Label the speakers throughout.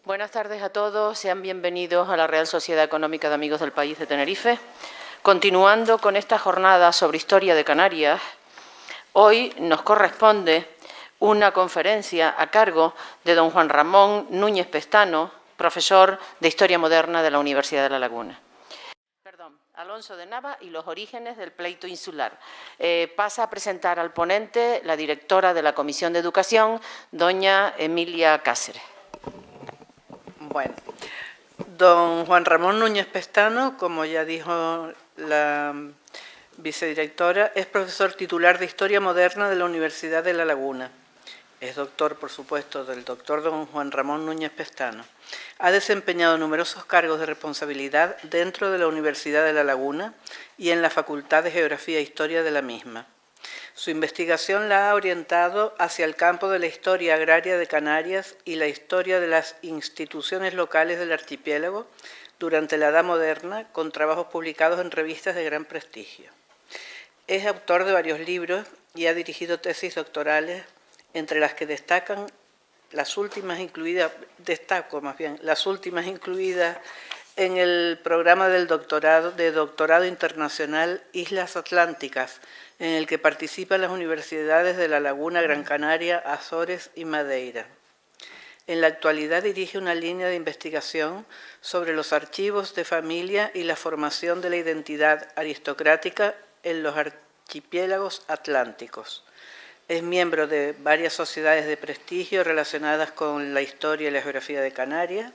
Speaker 1: Buenas tardes a todos, sean bienvenidos a la Real Sociedad Económica de Amigos del País de Tenerife. Continuando con esta jornada sobre historia de Canarias, hoy nos corresponde una conferencia a cargo de don Juan Ramón Núñez Pestano, profesor de Historia Moderna de la Universidad de La Laguna. Alonso de Nava y los orígenes del pleito insular. Pasa a presentar al ponente la directora de la Comisión de Educación, doña Emilia Cáceres.
Speaker 2: Bueno, don Juan Ramón Núñez Pestano, como ya dijo la vicedirectora, es profesor titular de Historia Moderna de la Universidad de La Laguna. Es doctor, por supuesto, del doctor don Juan Ramón Núñez Pestano. Ha desempeñado numerosos cargos de responsabilidad dentro de la Universidad de La Laguna y en la Facultad de Geografía e Historia de la misma. Su investigación la ha orientado hacia el campo de la historia agraria de Canarias y la historia de las instituciones locales del archipiélago durante la Edad Moderna, con trabajos publicados en revistas de gran prestigio. Es autor de varios libros y ha dirigido tesis doctorales, entre las que destaco las últimas incluidas en el programa de doctorado internacional Islas Atlánticas, en el que participan las universidades de La Laguna, Gran Canaria, Azores y Madeira. En la actualidad dirige una línea de investigación sobre los archivos de familia y la formación de la identidad aristocrática en los archipiélagos atlánticos. Es miembro de varias sociedades de prestigio relacionadas con la historia y la geografía de Canarias.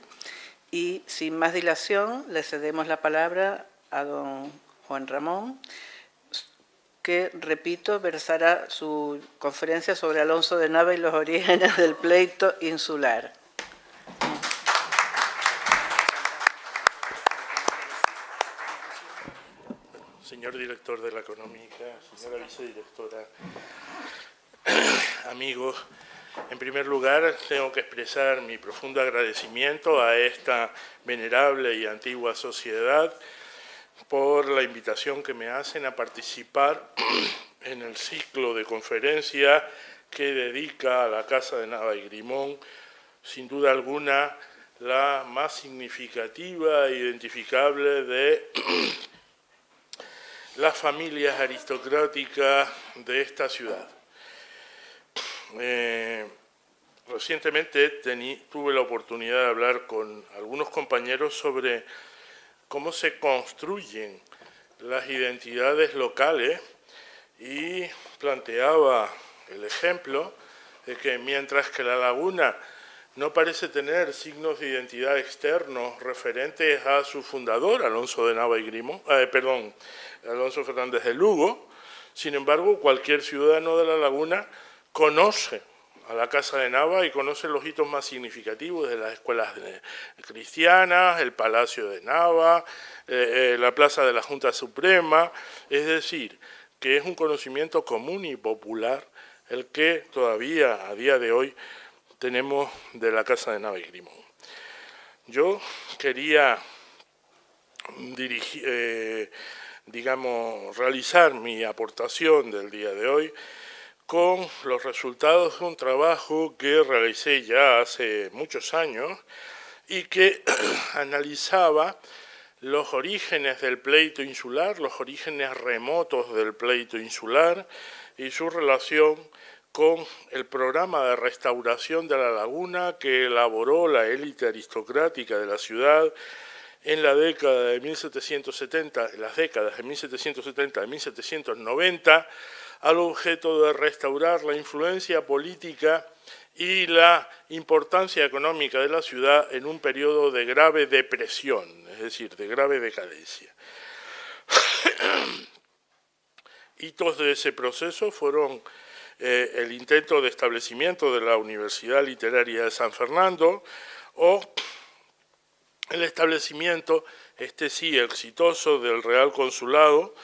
Speaker 2: Y sin más dilación, le cedemos la palabra a don Juan Ramón, que, repito, versará su conferencia sobre Alonso de Nava y los orígenes del pleito insular.
Speaker 3: Señor director de la Económica, señora vicedirectora, amigos, en primer lugar tengo que expresar mi profundo agradecimiento a esta venerable y antigua sociedad por la invitación que me hacen a participar en el ciclo de conferencia que dedica a la Casa de Nava y Grimón, sin duda alguna la más significativa e identificable de las familias aristocráticas de esta ciudad. Recientemente tuve la oportunidad de hablar con algunos compañeros sobre cómo se construyen las identidades locales y planteaba el ejemplo de que mientras que La Laguna no parece tener signos de identidad externos referentes a su fundador, Alonso de Nava y Grimón, Alonso Fernández de Lugo, sin embargo, cualquier ciudadano de La Laguna conoce a la Casa de Nava y conoce los hitos más significativos de las escuelas cristianas, el Palacio de Nava, la Plaza de la Junta Suprema, es decir, que es un conocimiento común y popular el que todavía a día de hoy tenemos de la Casa de Nava y Grimón. Yo quería realizar mi aportación del día de hoy con los resultados de un trabajo que realicé ya hace muchos años y que analizaba los orígenes del pleito insular, los orígenes remotos del pleito insular y su relación con el programa de restauración de La Laguna que elaboró la élite aristocrática de la ciudad en la década de 1770, en las décadas de 1770 y 1790, al objeto de restaurar la influencia política y la importancia económica de la ciudad en un periodo de grave depresión, es decir, de grave decadencia. Hitos de ese proceso fueron el intento de establecimiento de la Universidad Literaria de San Fernando o el establecimiento, este sí exitoso, del Real Consulado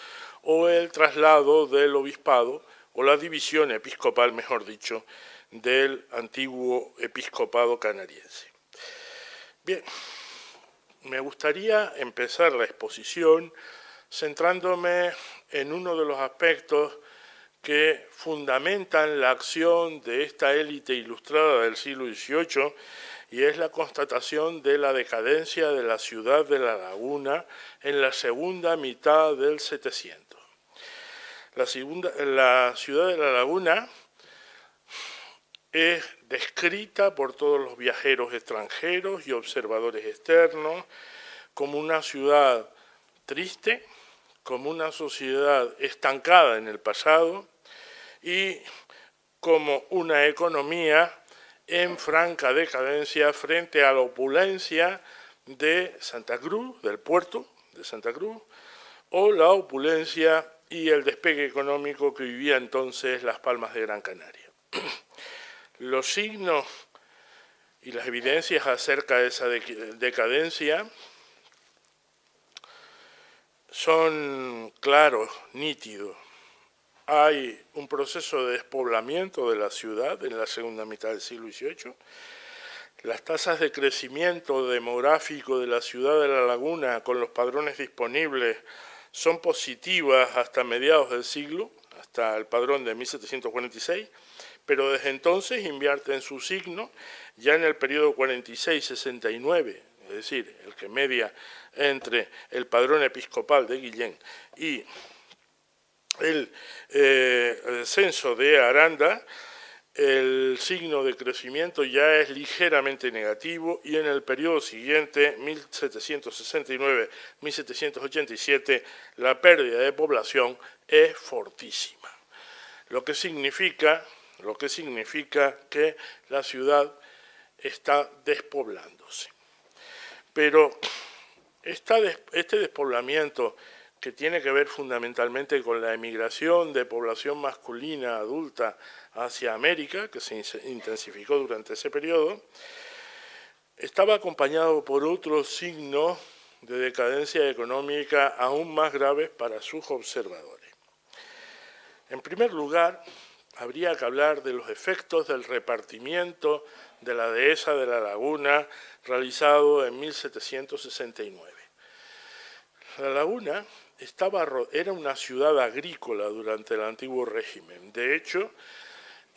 Speaker 3: o el traslado del obispado o la división episcopal, mejor dicho, del antiguo episcopado canariense. Bien, me gustaría empezar la exposición centrándome en uno de los aspectos que fundamentan la acción de esta élite ilustrada del siglo XVIII, y es la constatación de la decadencia de la ciudad de La Laguna en la segunda mitad del 700. La ciudad de La Laguna es descrita por todos los viajeros extranjeros y observadores externos como una ciudad triste, como una sociedad estancada en el pasado y como una economía en franca decadencia frente a la opulencia de Santa Cruz, del puerto de Santa Cruz, o la opulencia y el despegue económico que vivía entonces Las Palmas de Gran Canaria. Los signos y las evidencias acerca de esa decadencia son claros, nítidos. Hay un proceso de despoblamiento de la ciudad en la segunda mitad del siglo XVIII. Las tasas de crecimiento demográfico de la ciudad de La Laguna con los padrones disponibles son positivas hasta mediados del siglo, hasta el padrón de 1746, pero desde entonces invierten su signo ya en el periodo 46-69, es decir, el que media entre el padrón episcopal de Guillén y el censo de Aranda. El signo de crecimiento ya es ligeramente negativo y en el periodo siguiente, 1769-1787, la pérdida de población es fortísima, lo que significa que la ciudad está despoblándose. Pero este despoblamiento, que tiene que ver fundamentalmente con la emigración de población masculina adulta hacia América, que se intensificó durante ese periodo, estaba acompañado por otros signos de decadencia económica aún más graves para sus observadores. En primer lugar, habría que hablar de los efectos del repartimiento de la dehesa de La Laguna realizado en 1769. La Laguna era una ciudad agrícola durante el antiguo régimen. De hecho,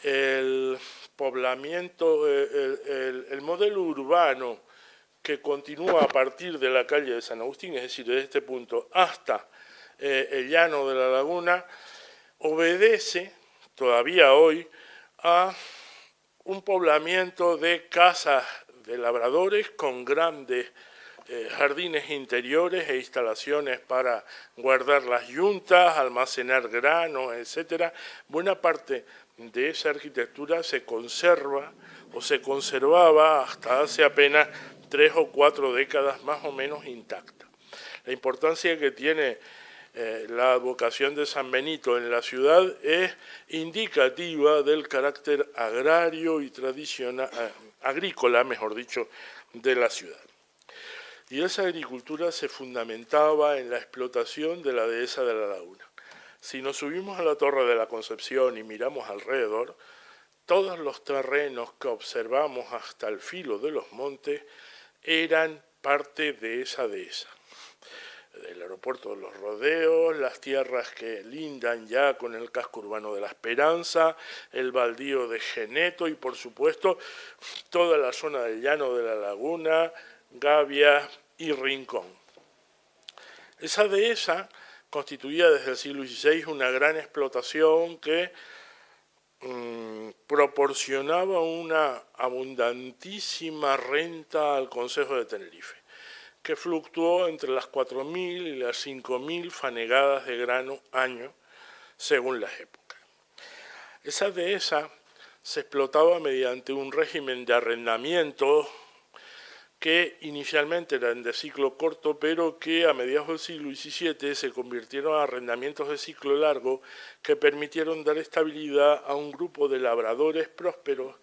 Speaker 3: el poblamiento, el modelo urbano que continúa a partir de la calle de San Agustín, es decir, desde este punto hasta el llano de La Laguna, obedece todavía hoy a un poblamiento de casas de labradores con grandes jardines interiores e instalaciones para guardar las yuntas, almacenar granos, etc. Buena parte de esa arquitectura se conserva o se conservaba hasta hace apenas 3 o 4 décadas más o menos intacta. La importancia que tiene la advocación de San Benito en la ciudad es indicativa del carácter agrario y tradicional, agrícola, mejor dicho, de la ciudad. Y esa agricultura se fundamentaba en la explotación de la dehesa de La Laguna. Si nos subimos a la Torre de la Concepción y miramos alrededor, todos los terrenos que observamos hasta el filo de los montes eran parte de esa dehesa. El aeropuerto de los Rodeos, las tierras que lindan ya con el casco urbano de La Esperanza, el baldío de Geneto y, por supuesto, toda la zona del llano de La Laguna, Gavia y Rincón. Esa dehesa constituía desde el siglo XVI una gran explotación que proporcionaba una abundantísima renta al Concejo de Tenerife, que fluctuó entre las 4.000 y las 5.000 fanegadas de grano año, según las épocas. Esa dehesa se explotaba mediante un régimen de arrendamiento que inicialmente eran de ciclo corto, pero que a mediados del siglo XVII se convirtieron en arrendamientos de ciclo largo que permitieron dar estabilidad a un grupo de labradores prósperos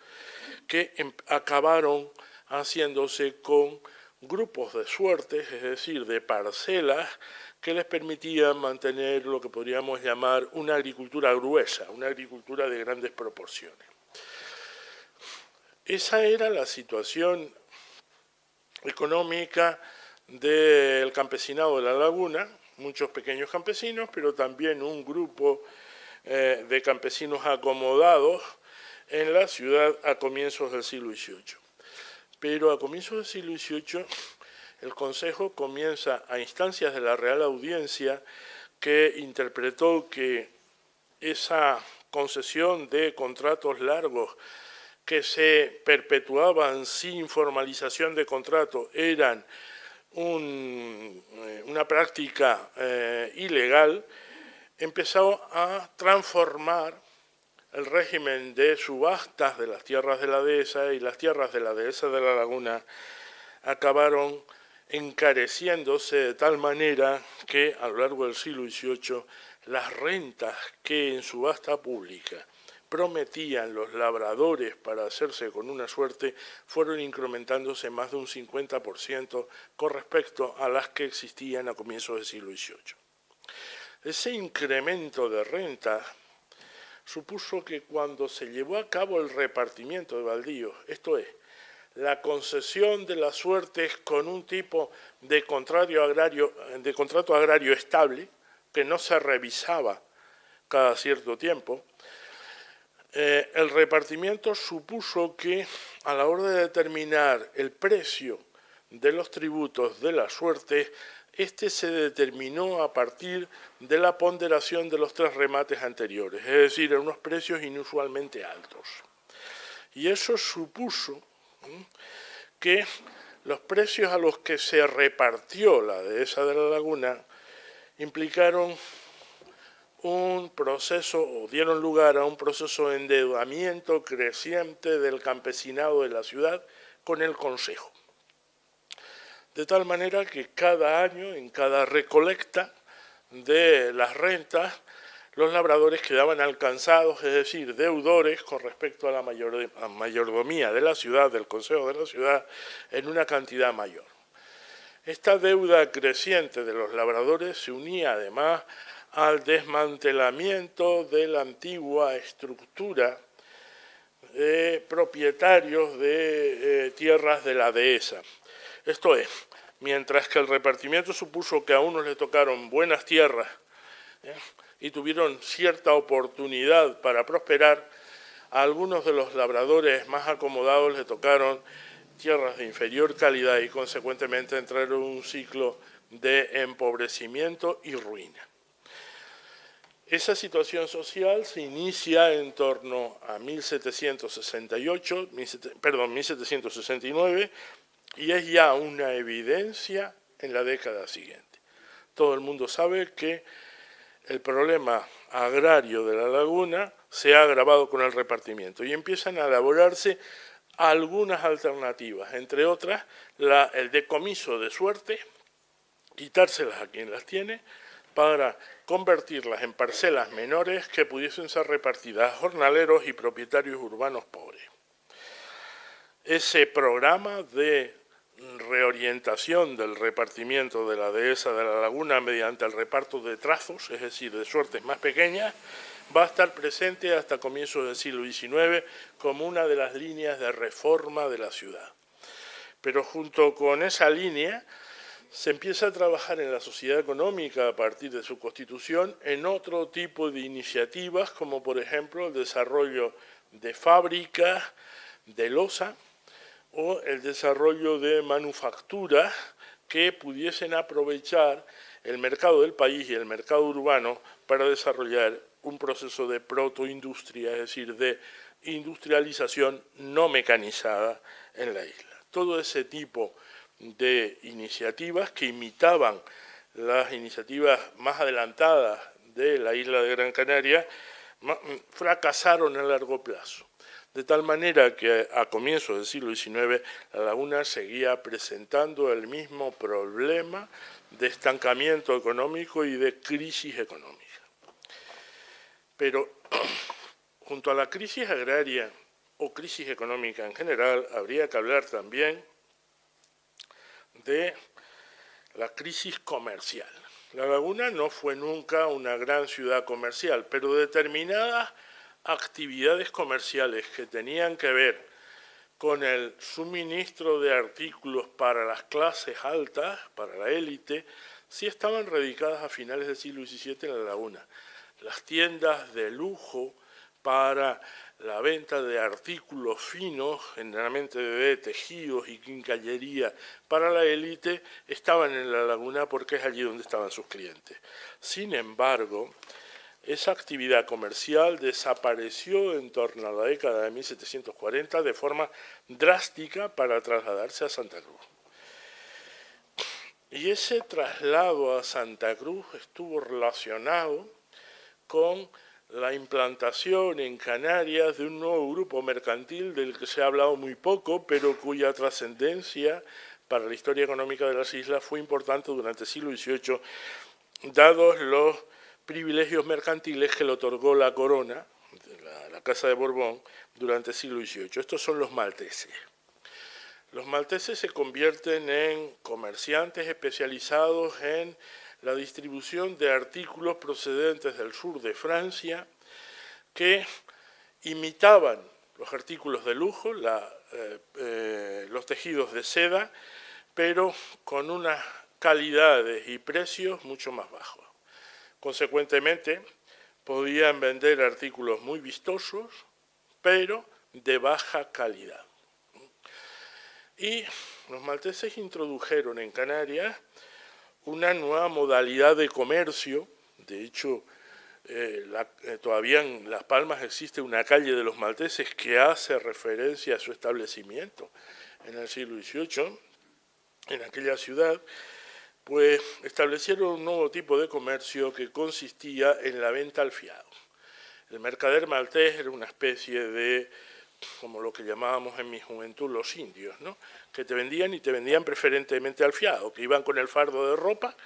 Speaker 3: que acabaron haciéndose con grupos de suertes, es decir, de parcelas que les permitían mantener lo que podríamos llamar una agricultura gruesa, una agricultura de grandes proporciones. Esa era la situación económica del campesinado de La Laguna, muchos pequeños campesinos, pero también un grupo de campesinos acomodados en la ciudad a comienzos del siglo XVIII. Pero a comienzos del siglo XVIII el Consejo comienza, a instancias de la Real Audiencia, que interpretó que esa concesión de contratos largos que se perpetuaban sin formalización de contrato eran una práctica ilegal, empezó a transformar el régimen de subastas de las tierras de la dehesa, y las tierras de la dehesa de la laguna acabaron encareciéndose de tal manera que a lo largo del siglo XVIII las rentas que en subasta pública prometían los labradores para hacerse con una suerte fueron incrementándose más de un 50% con respecto a las que existían a comienzos del siglo XVIII. Ese incremento de renta supuso que cuando se llevó a cabo el repartimiento de baldíos, esto es, la concesión de las suertes con un tipo de contrato agrario estable, que no se revisaba cada cierto tiempo, el repartimiento supuso que a la hora de determinar el precio de los tributos de las suertes, este se determinó a partir de la ponderación de los 3 remates anteriores, es decir, a unos precios inusualmente altos. Y eso supuso que los precios a los que se repartió la dehesa de la laguna implicaron un proceso, o dieron lugar a un proceso de endeudamiento creciente del campesinado de la ciudad con el Consejo. De tal manera que cada año, en cada recolecta de las rentas, los labradores quedaban alcanzados, es decir, deudores con respecto a la mayordomía de la ciudad, del Consejo de la ciudad, en una cantidad mayor. Esta deuda creciente de los labradores se unía además al desmantelamiento de la antigua estructura de propietarios de tierras de la dehesa. Esto es, mientras que el repartimiento supuso que a unos les tocaron buenas tierras y tuvieron cierta oportunidad para prosperar, a algunos de los labradores más acomodados les tocaron tierras de inferior calidad y consecuentemente entraron en un ciclo de empobrecimiento y ruina. Esa situación social se inicia en torno a 1769 y es ya una evidencia en la década siguiente. Todo el mundo sabe que el problema agrario de la laguna se ha agravado con el repartimiento y empiezan a elaborarse algunas alternativas, entre otras el decomiso de suerte, quitárselas a quien las tiene, para convertirlas en parcelas menores que pudiesen ser repartidas a jornaleros y propietarios urbanos pobres. Ese programa de reorientación del repartimiento de la dehesa de la laguna mediante el reparto de trazos, es decir, de suertes más pequeñas, va a estar presente hasta comienzos del siglo XIX como una de las líneas de reforma de la ciudad. Pero junto con esa línea se empieza a trabajar en la sociedad económica a partir de su constitución en otro tipo de iniciativas, como por ejemplo el desarrollo de fábricas de loza o el desarrollo de manufacturas que pudiesen aprovechar el mercado del país y el mercado urbano para desarrollar un proceso de protoindustria, es decir, de industrialización no mecanizada en la isla. Todo ese tipo de iniciativas que imitaban las iniciativas más adelantadas de la isla de Gran Canaria fracasaron a largo plazo. De tal manera que a comienzos del siglo XIX la laguna seguía presentando el mismo problema de estancamiento económico y de crisis económica. Pero junto a la crisis agraria o crisis económica en general, habría que hablar también de la crisis comercial. La laguna no fue nunca una gran ciudad comercial, pero determinadas actividades comerciales que tenían que ver con el suministro de artículos para las clases altas, para la élite, sí estaban radicadas a finales del siglo XVII en la laguna. las tiendas de lujo para la venta de artículos finos, generalmente de tejidos y quincallería para la élite, estaban en la laguna porque es allí donde estaban sus clientes. Sin embargo, esa actividad comercial desapareció en torno a la década de 1740 de forma drástica para trasladarse a Santa Cruz. Y ese traslado a Santa Cruz estuvo relacionado con la implantación en Canarias de un nuevo grupo mercantil del que se ha hablado muy poco, pero cuya trascendencia para la historia económica de las islas fue importante durante el siglo XVIII, dados los privilegios mercantiles que le otorgó la corona, la Casa de Borbón, durante el siglo XVIII. Estos son los malteses. Los malteses se convierten en comerciantes especializados en la distribución de artículos procedentes del sur de Francia que imitaban los artículos de lujo, los tejidos de seda, pero con unas calidades y precios mucho más bajos. Consecuentemente, podían vender artículos muy vistosos, pero de baja calidad. Y los malteses introdujeron en Canarias una nueva modalidad de comercio. De hecho, todavía en Las Palmas existe una calle de los malteses que hace referencia a su establecimiento en el siglo XVIII, en aquella ciudad. Pues establecieron un nuevo tipo de comercio que consistía en la venta al fiado. El mercader maltés era una especie de, como lo que llamábamos en mi juventud los indios, ¿no? Que te vendían y te vendían preferentemente al fiado, que iban con el fardo de ropa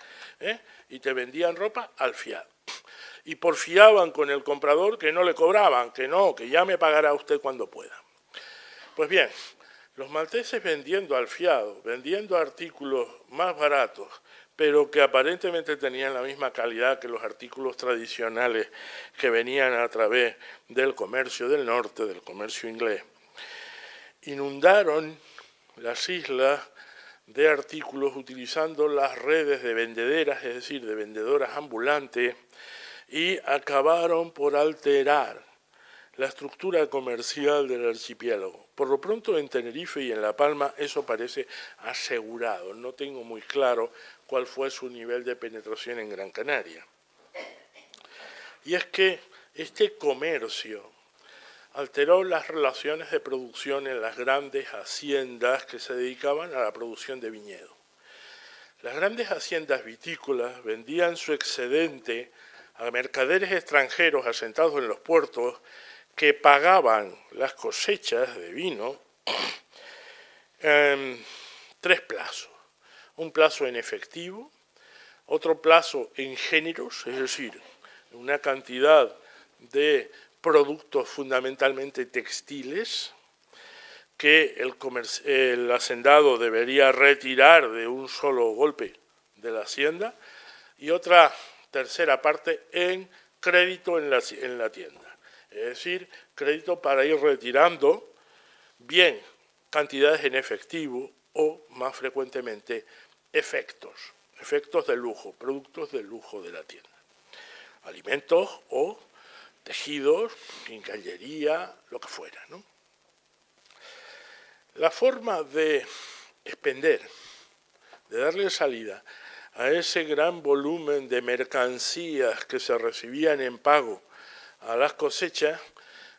Speaker 3: y te vendían ropa al fiado. Y porfiaban con el comprador que no le cobraban, que no, que ya me pagará usted cuando pueda. Pues bien, los malteses vendiendo al fiado, vendiendo artículos más baratos, pero que aparentemente tenían la misma calidad que los artículos tradicionales que venían a través del comercio del norte, del comercio inglés, inundaron las islas de artículos utilizando las redes de vendederas, es decir, de vendedoras ambulantes, y acabaron por alterar la estructura comercial del archipiélago. Por lo pronto en Tenerife y en La Palma eso parece asegurado. No tengo muy claro cuál fue su nivel de penetración en Gran Canaria. Y es que este comercio alteró las relaciones de producción en las grandes haciendas que se dedicaban a la producción de viñedo. Las grandes haciendas vitícolas vendían su excedente a mercaderes extranjeros asentados en los puertos que pagaban las cosechas de vino en 3 plazos. Un plazo en efectivo, otro plazo en géneros, es decir, una cantidad de productos fundamentalmente textiles que el hacendado debería retirar de un solo golpe de la hacienda, y otra tercera parte en crédito en la tienda. Es decir, crédito para ir retirando bien cantidades en efectivo o, más frecuentemente, efectos de lujo, productos de lujo de la tienda. Alimentos o tejidos, quincallería, lo que fuera, ¿no? La forma de expender, de darle salida a ese gran volumen de mercancías que se recibían en pago a las cosechas,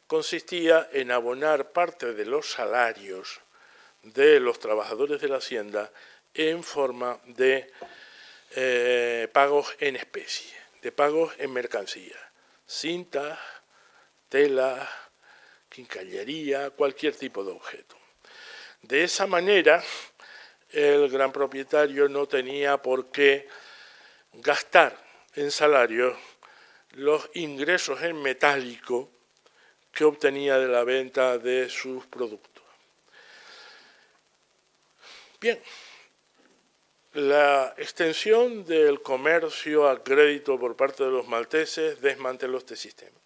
Speaker 3: consistía en abonar parte de los salarios de los trabajadores de la hacienda en forma de pagos en especie, de pagos en mercancías, cintas, telas, quincallería, cualquier tipo de objeto. De esa manera, el gran propietario no tenía por qué gastar en salarios los ingresos en metálico que obtenía de la venta de sus productos. Bien, la extensión del comercio a crédito por parte de los malteses desmanteló este sistema.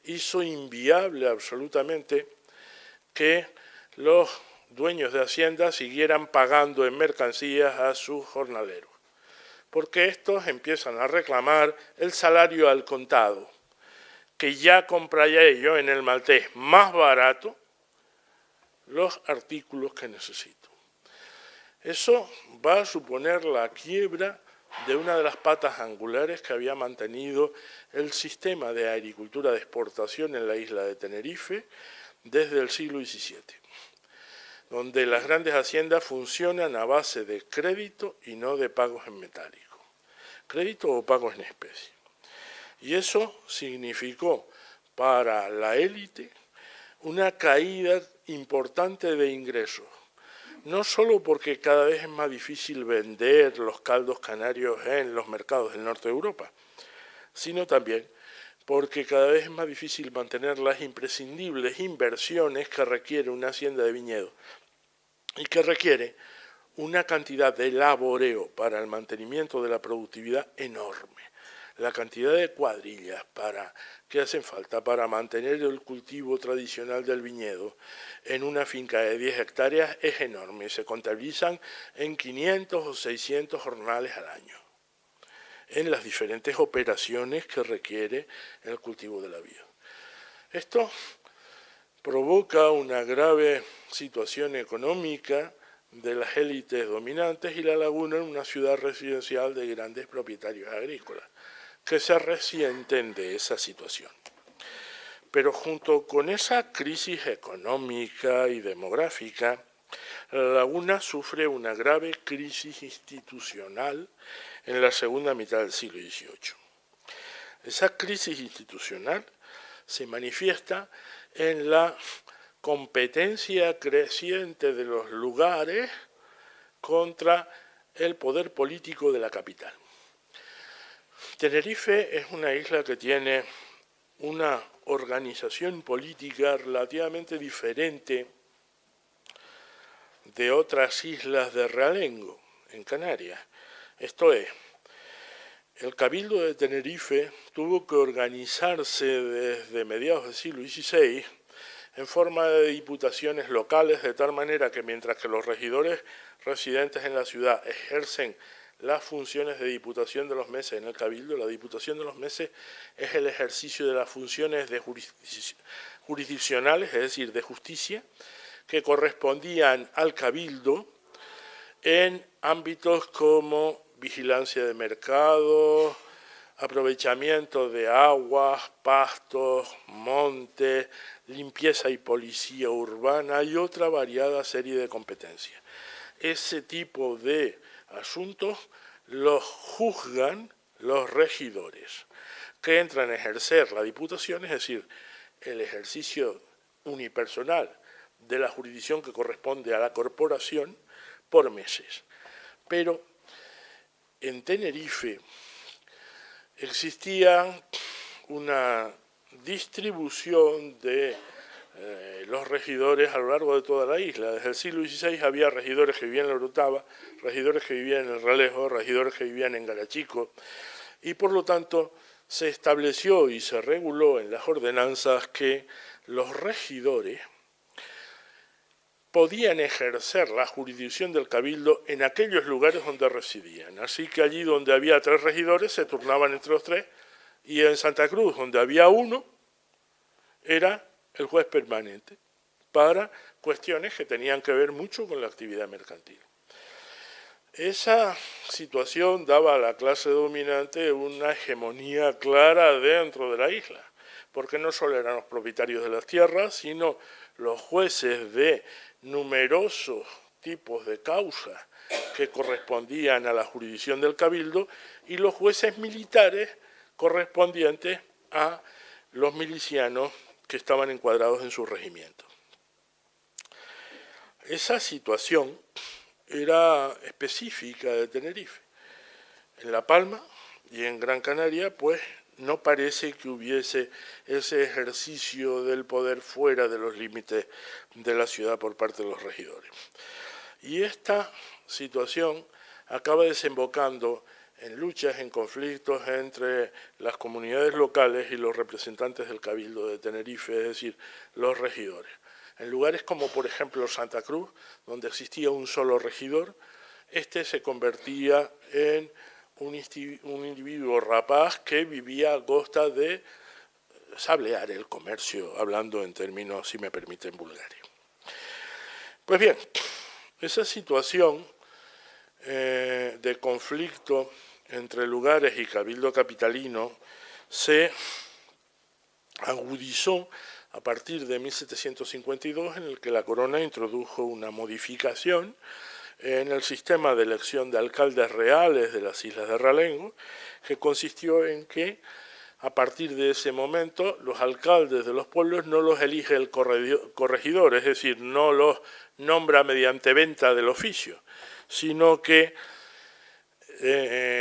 Speaker 3: Hizo inviable absolutamente que los dueños de haciendas siguieran pagando en mercancías a sus jornaleros. porque estos empiezan a reclamar el salario al contado, que ya compraría yo en el maltés más barato los artículos que necesito. Eso va a suponer la quiebra de una de las patas angulares que había mantenido el sistema de agricultura de exportación en la isla de Tenerife desde el siglo XVII, donde las grandes haciendas funcionan a base de crédito y no de pagos en metálico, crédito o pagos en especie. Y eso significó para la élite una caída importante de ingresos, no solo porque cada vez es más difícil vender los caldos canarios en los mercados del norte de Europa, sino también porque cada vez es más difícil mantener las imprescindibles inversiones que requiere una hacienda de viñedo y que requiere una cantidad de laboreo para el mantenimiento de la productividad enorme. La cantidad de cuadrillas que hacen falta para mantener el cultivo tradicional del viñedo en una finca de 10 hectáreas es enorme. Se contabilizan en 500 o 600 jornales al año en las diferentes operaciones que requiere el cultivo de la vid. Esto provoca una grave situación económica de las élites dominantes y La Laguna es una ciudad residencial de grandes propietarios agrícolas que se resienten de esa situación. Pero junto con esa crisis económica y demográfica, La Laguna sufre una grave crisis institucional en la segunda mitad del siglo XVIII. Esa crisis institucional se manifiesta en la competencia creciente de los lugares contra el poder político de la capital. Tenerife es una isla que tiene una organización política relativamente diferente de otras islas de realengo en Canarias. Esto es, el Cabildo de Tenerife tuvo que organizarse desde mediados del siglo XVI en forma de diputaciones locales, de tal manera que mientras que los regidores residentes en la ciudad ejercen las funciones de diputación de los meses en el Cabildo, la diputación de los meses es el ejercicio de las funciones de jurisdiccionales, es decir, de justicia, que correspondían al Cabildo en ámbitos como vigilancia de mercados, aprovechamiento de aguas, pastos, montes, limpieza y policía urbana y otra variada serie de competencias. Ese tipo de asuntos los juzgan los regidores, que entran a ejercer la diputación, es decir, el ejercicio unipersonal de la jurisdicción que corresponde a la corporación por meses. Pero en Tenerife existía una distribución de los regidores a lo largo de toda la isla. Desde el siglo XVI había regidores que vivían en la Orotava, regidores que vivían en el Ralejo, regidores que vivían en Garachico, y por lo tanto se estableció y se reguló en las ordenanzas que los regidores podían ejercer la jurisdicción del Cabildo en aquellos lugares donde residían. Así que allí donde había 3 regidores se turnaban entre los 3, y en Santa Cruz, donde había 1, era el juez permanente para cuestiones que tenían que ver mucho con la actividad mercantil. Esa situación daba a la clase dominante una hegemonía clara dentro de la isla, porque no solo eran los propietarios de las tierras, sino los jueces de numerosos tipos de causas que correspondían a la jurisdicción del Cabildo y los jueces militares correspondientes a los milicianos que estaban encuadrados en su regimiento. Esa situación era específica de Tenerife. En La Palma y en Gran Canaria, pues, no parece que hubiese ese ejercicio del poder fuera de los límites de la ciudad por parte de los regidores. Y esta situación acaba desembocando en luchas, en conflictos entre las comunidades locales y los representantes del Cabildo de Tenerife, es decir, los regidores. En lugares como, por ejemplo, Santa Cruz, donde existía un solo regidor, este se convertía en un individuo rapaz que vivía a costa de sablear el comercio, hablando en términos, si me permiten, vulgares. Pues bien, esa situación de conflicto entre lugares y cabildo capitalino se agudizó a partir de 1752, en el que la corona introdujo una modificación en el sistema de elección de alcaldes reales de las islas de Realengo, que consistió en que a partir de ese momento los alcaldes de los pueblos no los elige el corregidor, es decir, no los nombra mediante venta del oficio, sino que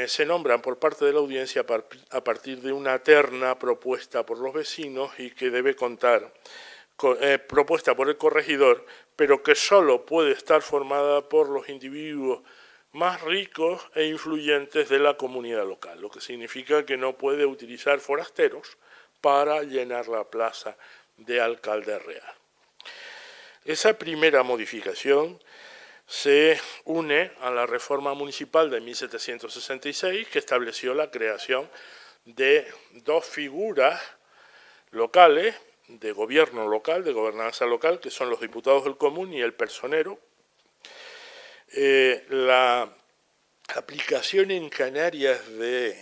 Speaker 3: se nombran por parte de la audiencia a partir de una terna propuesta por los vecinos y que debe contar, propuesta por el corregidor, pero que solo puede estar formada por los individuos más ricos e influyentes de la comunidad local, lo que significa que no puede utilizar forasteros para llenar la plaza de alcalde real. Esa primera modificación se une a la reforma municipal de 1766, que estableció la creación de dos figuras locales, de gobierno local, de gobernanza local, que son los diputados del común y el personero. La aplicación en Canarias del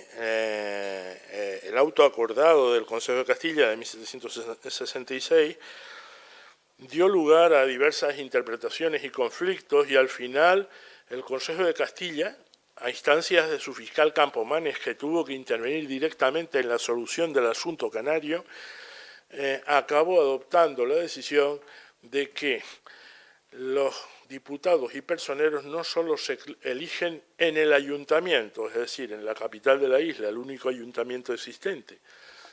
Speaker 3: auto acordado del Consejo de Castilla de 1766 dio lugar a diversas interpretaciones y conflictos, y al final el Consejo de Castilla, a instancias de su fiscal Campomanes, que tuvo que intervenir directamente en la solución del asunto canario, acabó adoptando la decisión de que los diputados y personeros no solo se eligen en el ayuntamiento, es decir, en la capital de la isla, el único ayuntamiento existente,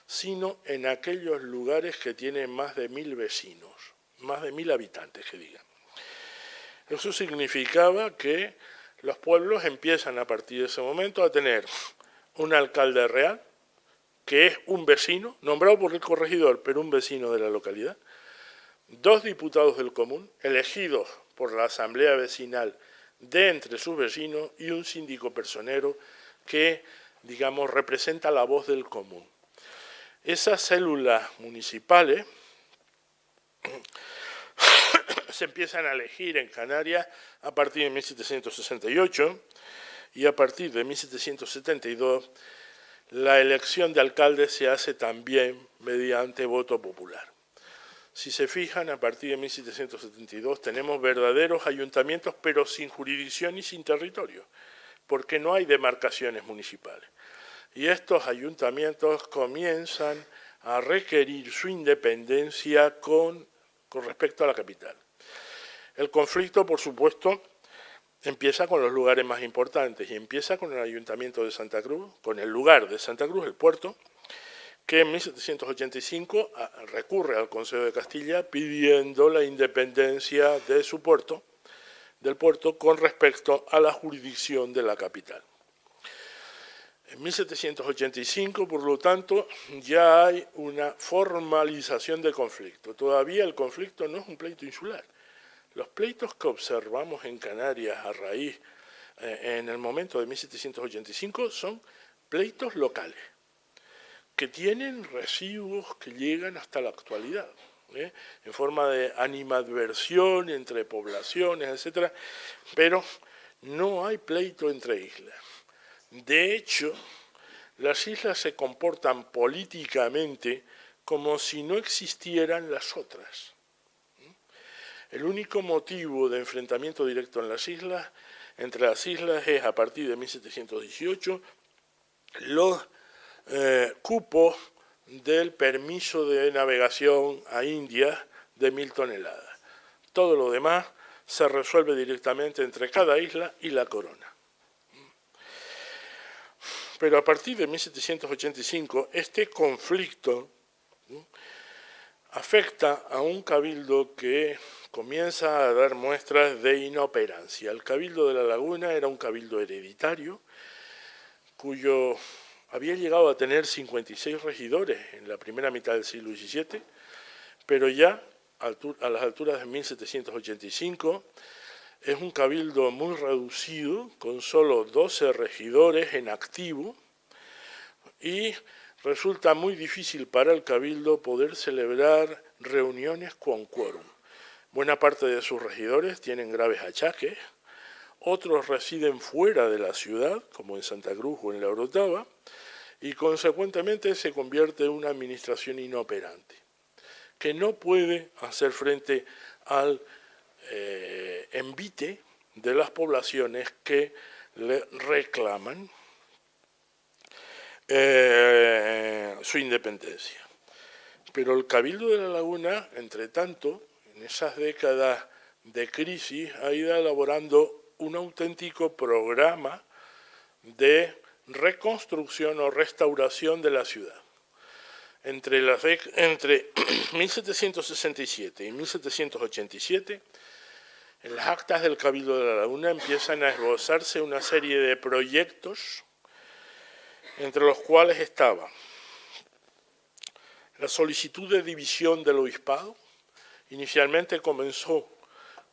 Speaker 3: sino en aquellos lugares que tienen más de 1000 vecinos, más de 1000 habitantes, que digan. Eso significaba que los pueblos empiezan a partir de ese momento a tener un alcalde real, que es un vecino, nombrado por el corregidor, pero un vecino de la localidad, dos diputados del común, elegidos por la asamblea vecinal de entre sus vecinos, y un síndico personero que, digamos, representa la voz del común. Esas células municipales se empiezan a elegir en Canarias a partir de 1768, y a partir de 1772 la elección de alcaldes se hace también mediante voto popular. Si se fijan, a partir de 1772 tenemos verdaderos ayuntamientos, pero sin jurisdicción y sin territorio, porque no hay demarcaciones municipales. Y estos ayuntamientos comienzan a requerir su independencia con respecto a la capital. El conflicto, por supuesto, empieza con los lugares más importantes, y empieza con el Ayuntamiento de Santa Cruz, con el lugar de Santa Cruz, el puerto, que en 1785 recurre al Consejo de Castilla pidiendo la independencia de su puerto, del puerto, con respecto a la jurisdicción de la capital. En 1785, por lo tanto, ya hay una formalización del conflicto. Todavía el conflicto no es un pleito insular. Los pleitos que observamos en Canarias a raíz, en el momento de 1785, son pleitos locales, que tienen residuos que llegan hasta la actualidad, en forma de animadversión entre poblaciones, etcétera, pero no hay pleito entre islas. De hecho, las islas se comportan políticamente como si no existieran las otras. El único motivo de enfrentamiento directo entre las islas es, a partir de 1718, los cupos del permiso de navegación a Indias de 1000 toneladas. Todo lo demás se resuelve directamente entre cada isla y la corona. Pero a partir de 1785, este conflicto afecta a un cabildo que comienza a dar muestras de inoperancia. El Cabildo de La Laguna era un cabildo hereditario, cuyo había llegado a tener 56 regidores en la primera mitad del siglo XVII, pero ya a las alturas de 1785 es un cabildo muy reducido, con solo 12 regidores en activo, y resulta muy difícil para el cabildo poder celebrar reuniones con quórum. Buena parte de sus regidores tienen graves achaques, otros residen fuera de la ciudad, como en Santa Cruz o en La Orotava, y consecuentemente se convierte en una administración inoperante, que no puede hacer frente al envite de las poblaciones que le reclaman su independencia. Pero el Cabildo de La Laguna, entre tanto, en esas décadas de crisis, ha ido elaborando un auténtico programa de reconstrucción o restauración de la ciudad. Entre 1767 y 1787, en las actas del Cabildo de La Laguna empiezan a esbozarse una serie de proyectos, entre los cuales estaba la solicitud de división del obispado. Inicialmente comenzó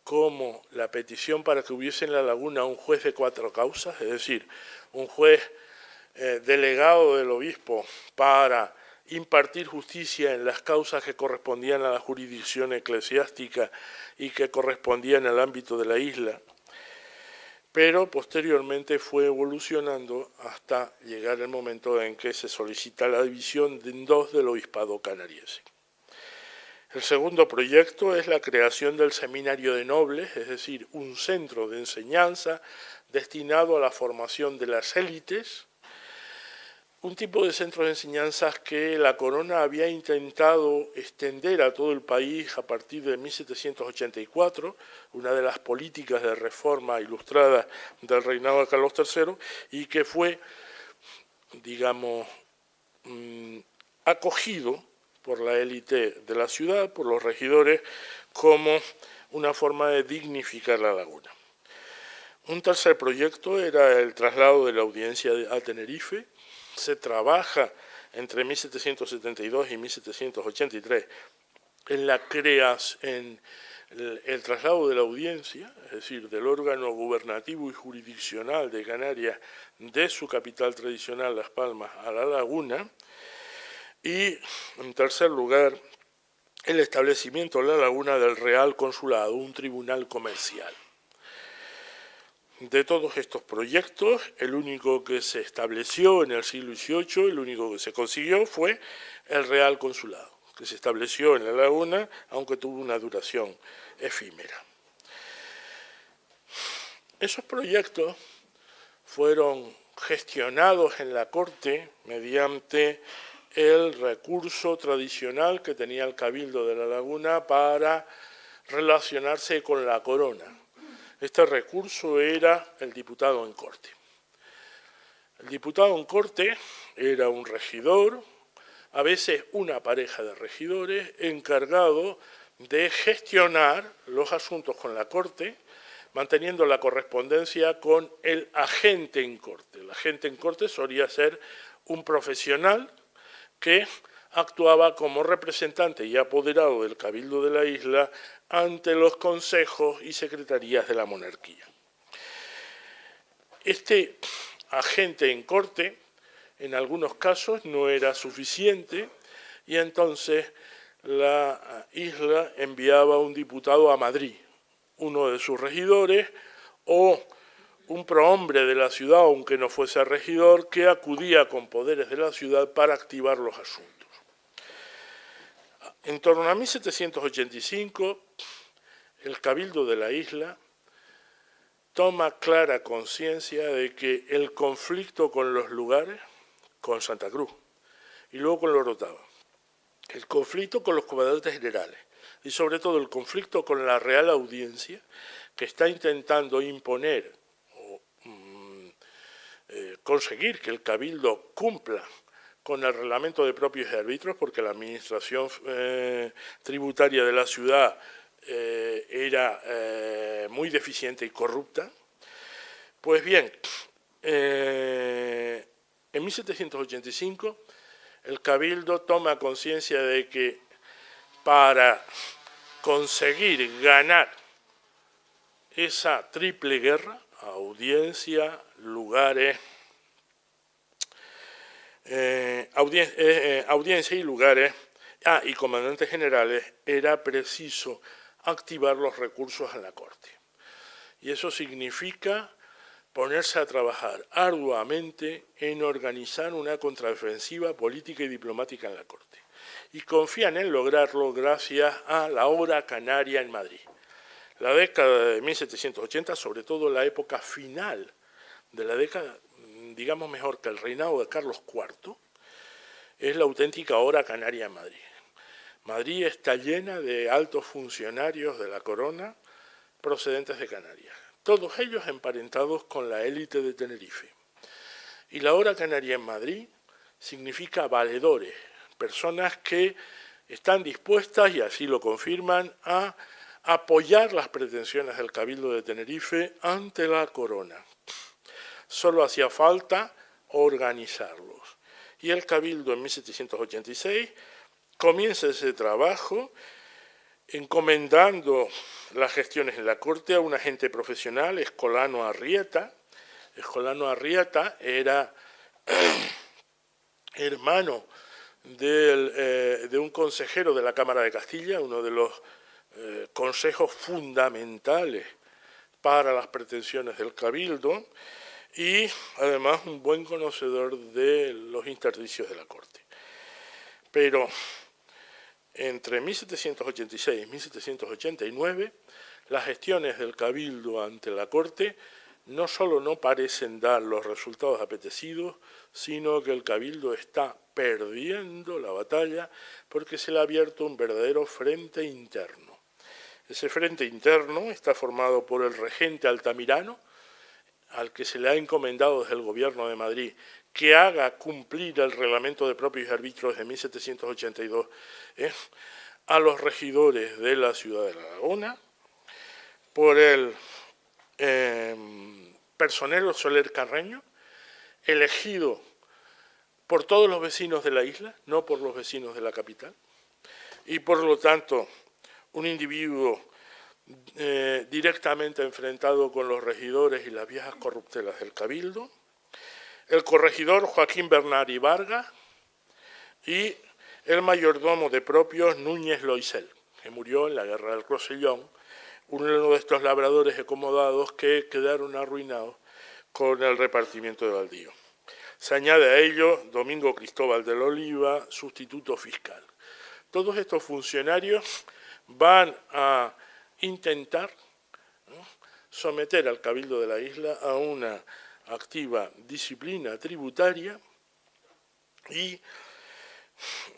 Speaker 3: como la petición para que hubiese en La Laguna un juez de 4 causas, es decir, un juez delegado del obispo para impartir justicia en las causas que correspondían a la jurisdicción eclesiástica y que correspondían al ámbito de la isla, pero posteriormente fue evolucionando hasta llegar el momento en que se solicita la división en 2 del obispado canariense. El segundo proyecto es la creación del Seminario de Nobles, es decir, un centro de enseñanza destinado a la formación de las élites, un tipo de centro de enseñanzas que la corona había intentado extender a todo el país a partir de 1784, una de las políticas de reforma ilustrada del reinado de Carlos III, y que fue, digamos, acogido por la élite de la ciudad, por los regidores, como una forma de dignificar La Laguna. Un tercer proyecto era el traslado de la audiencia a Tenerife. Se trabaja entre 1772 y 1783 en el traslado de la audiencia, es decir, del órgano gubernativo y jurisdiccional de Canarias de su capital tradicional, Las Palmas, a La Laguna. Y, en tercer lugar, el establecimiento en La Laguna del Real Consulado, un tribunal comercial. De todos estos proyectos, el único que se estableció en el siglo XVIII, el único que se consiguió fue el Real Consulado, que se estableció en La Laguna, aunque tuvo una duración efímera. Esos proyectos fueron gestionados en la Corte mediante el recurso tradicional que tenía el Cabildo de La Laguna para relacionarse con la corona. Este recurso era el diputado en corte. El diputado en corte era un regidor, a veces una pareja de regidores, encargado de gestionar los asuntos con la corte, manteniendo la correspondencia con el agente en corte. El agente en corte solía ser un profesional que actuaba como representante y apoderado del Cabildo de la isla ante los consejos y secretarías de la monarquía. Este agente en corte, en algunos casos, no era suficiente y entonces la isla enviaba un diputado a Madrid, uno de sus regidores o un prohombre de la ciudad, aunque no fuese regidor, que acudía con poderes de la ciudad para activar los asuntos. En torno a 1785, el Cabildo de la isla toma clara conciencia de que el conflicto con los lugares, con Santa Cruz y luego con La Orotava, el conflicto con los comandantes generales y sobre todo el conflicto con la Real Audiencia, que está intentando imponer o conseguir que el Cabildo cumpla con el reglamento de propios y árbitros, porque la administración tributaria de la ciudad era muy deficiente y corrupta. Pues bien, en 1785 el Cabildo toma conciencia de que para conseguir ganar esa triple guerra, audiencia, lugares, audiencia y lugares, y comandantes generales, era preciso activar los recursos en la corte. Y eso significa ponerse a trabajar arduamente en organizar una contraofensiva política y diplomática en la corte. Y confían en lograrlo gracias a la hora canaria en Madrid. La década de 1780, sobre todo la época final de la década, digamos mejor que el reinado de Carlos IV, es la auténtica hora canaria en Madrid. Madrid está llena de altos funcionarios de la corona procedentes de Canarias, todos ellos emparentados con la élite de Tenerife. Y la hora canaria en Madrid significa valedores, personas que están dispuestas, y así lo confirman, a apoyar las pretensiones del Cabildo de Tenerife ante la corona. Solo hacía falta organizarlos. Y el Cabildo en 1786 comienza ese trabajo encomendando las gestiones en la corte a un agente profesional, Escolano Arrieta. Escolano Arrieta era hermano de un consejero de la Cámara de Castilla, uno de los consejos fundamentales para las pretensiones del Cabildo, y además un buen conocedor de los interdicios de la corte. Pero entre 1786 y 1789, las gestiones del Cabildo ante la corte no solo no parecen dar los resultados apetecidos, sino que el Cabildo está perdiendo la batalla porque se le ha abierto un verdadero frente interno. Ese frente interno está formado por el regente Altamirano, al que se le ha encomendado desde el Gobierno de Madrid que haga cumplir el reglamento de propios y arbitrios de 1782 a los regidores de la ciudad de La Laguna, por el personero Soler Carreño, elegido por todos los vecinos de la isla, no por los vecinos de la capital, y por lo tanto un individuo directamente enfrentado con los regidores y las viejas corruptelas del Cabildo, el corregidor Joaquín Bernard Vargas y el mayordomo de propios Núñez Loisel, que murió en la guerra del Rosellón, uno de estos labradores acomodados que quedaron arruinados con el repartimiento de baldío. Se añade a ello Domingo Cristóbal de la Oliva, sustituto fiscal. Todos estos funcionarios van a intentar, ¿no?, someter al Cabildo de la isla a una activa disciplina tributaria y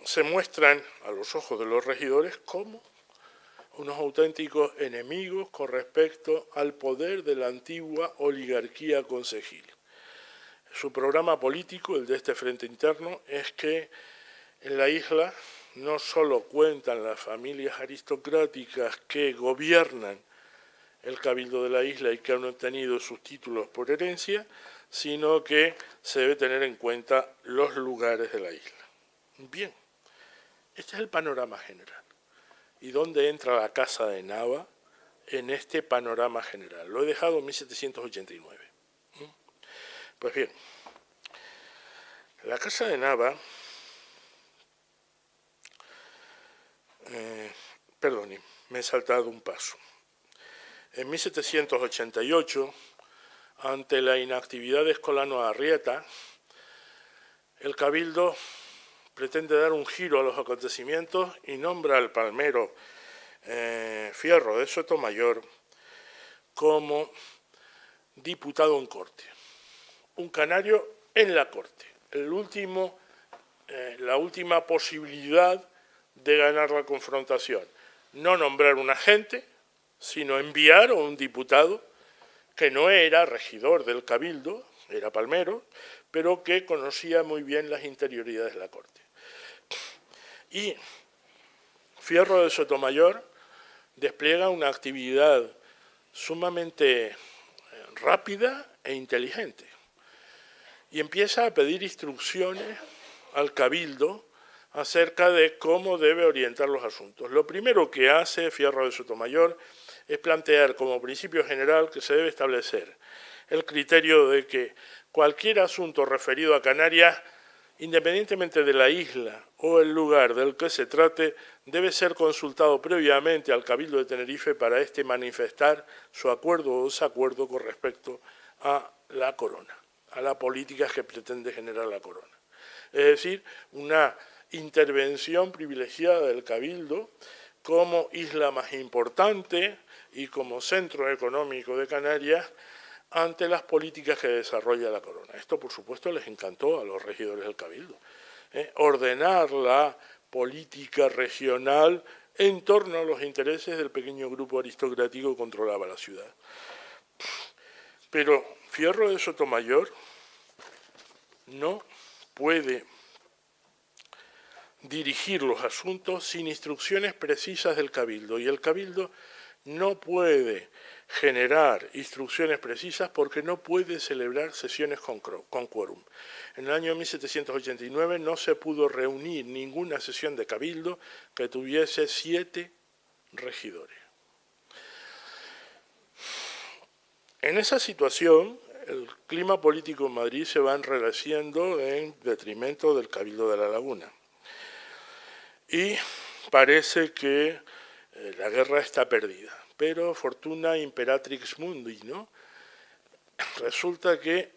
Speaker 3: se muestran a los ojos de los regidores como unos auténticos enemigos con respecto al poder de la antigua oligarquía concejil. Su programa político, el de este frente interno, es que en la isla no solo cuentan las familias aristocráticas que gobiernan el Cabildo de la isla y que han obtenido sus títulos por herencia, sino que se debe tener en cuenta los lugares de la isla. Bien, este es el panorama general. ¿Y dónde entra la Casa de Nava en este panorama general? Lo he dejado en 1789. Pues bien, la Casa de Nava, perdón, me he saltado un paso. En 1788, ante la inactividad de Escolano Arrieta, el Cabildo pretende dar un giro a los acontecimientos y nombra al palmero Fierro de Sotomayor como diputado en corte. Un canario en la corte, la última posibilidad de ganar la confrontación. No nombrar un agente, sino enviar a un diputado que no era regidor del Cabildo, era palmero, pero que conocía muy bien las interioridades de la corte. Y Fierro de Sotomayor despliega una actividad sumamente rápida e inteligente y empieza a pedir instrucciones al Cabildo acerca de cómo debe orientar los asuntos. Lo primero que hace Fierro de Sotomayor es plantear como principio general que se debe establecer el criterio de que cualquier asunto referido a Canarias, independientemente de la isla o el lugar del que se trate, debe ser consultado previamente al Cabildo de Tenerife para manifestar su acuerdo o desacuerdo con respecto a la corona, a la política que pretende generar la corona. Es decir, una intervención privilegiada del Cabildo como isla más importante y como centro económico de Canarias ante las políticas que desarrolla la corona. Esto, por supuesto, les encantó a los regidores del Cabildo. Ordenar la política regional en torno a los intereses del pequeño grupo aristocrático que controlaba la ciudad. Pero Fierro de Sotomayor no puede dirigir los asuntos sin instrucciones precisas del Cabildo, y el Cabildo no puede generar instrucciones precisas porque no puede celebrar sesiones con quórum. En el año 1789 no se pudo reunir ninguna sesión de Cabildo que tuviese 7 regidores. En esa situación, el clima político en Madrid se va enrareciendo en detrimento del Cabildo de la Laguna. Y parece que la guerra está perdida, pero fortuna imperatrix mundi, ¿no? Resulta que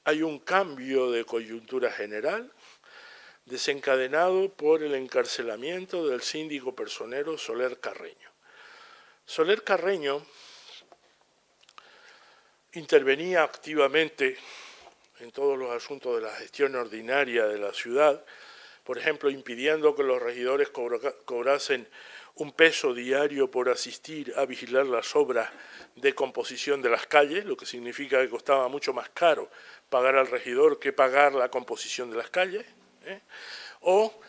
Speaker 3: hay un cambio de coyuntura general desencadenado por el encarcelamiento del síndico personero Soler Carreño. Soler Carreño intervenía activamente en todos los asuntos de la gestión ordinaria de la ciudad, por ejemplo, impidiendo que los regidores cobrasen un peso diario por asistir a vigilar las obras de composición de las calles, lo que significa que costaba mucho más caro pagar al regidor que pagar la composición de las calles, o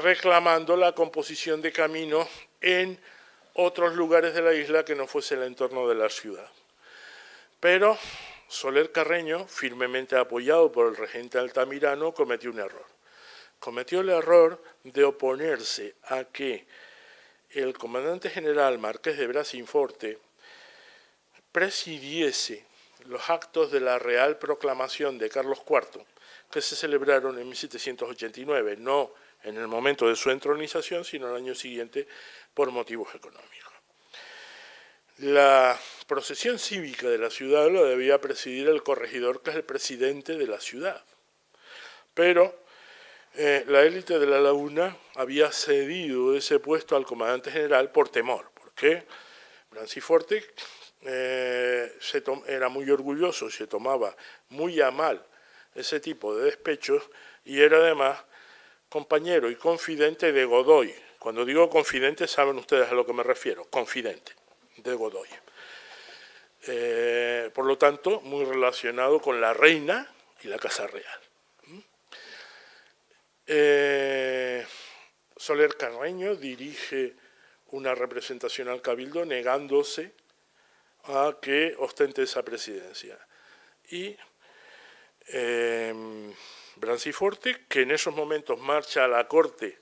Speaker 3: reclamando la composición de caminos en otros lugares de la isla que no fuese el entorno de la ciudad. Pero Soler Carreño, firmemente apoyado por el regente Altamirano, cometió un error. Cometió el error de oponerse a que el comandante general Marqués de Bracinforte presidiese los actos de la Real Proclamación de Carlos IV, que se celebraron en 1789, no en el momento de su entronización, sino el año siguiente por motivos económicos. La procesión cívica de la ciudad la debía presidir el corregidor, que es el presidente de la ciudad. Pero la élite de la Laguna había cedido ese puesto al comandante general por temor, porque Branciforte era muy orgulloso y se tomaba muy a mal ese tipo de despechos, y era además compañero y confidente de Godoy. Cuando digo confidente, saben ustedes a lo que me refiero, confidente de Godoy. Por lo tanto, muy relacionado con la reina y la Casa Real. Soler Carreño dirige una representación al Cabildo negándose a que ostente esa presidencia. Y Branciforte, que en esos momentos marcha a la corte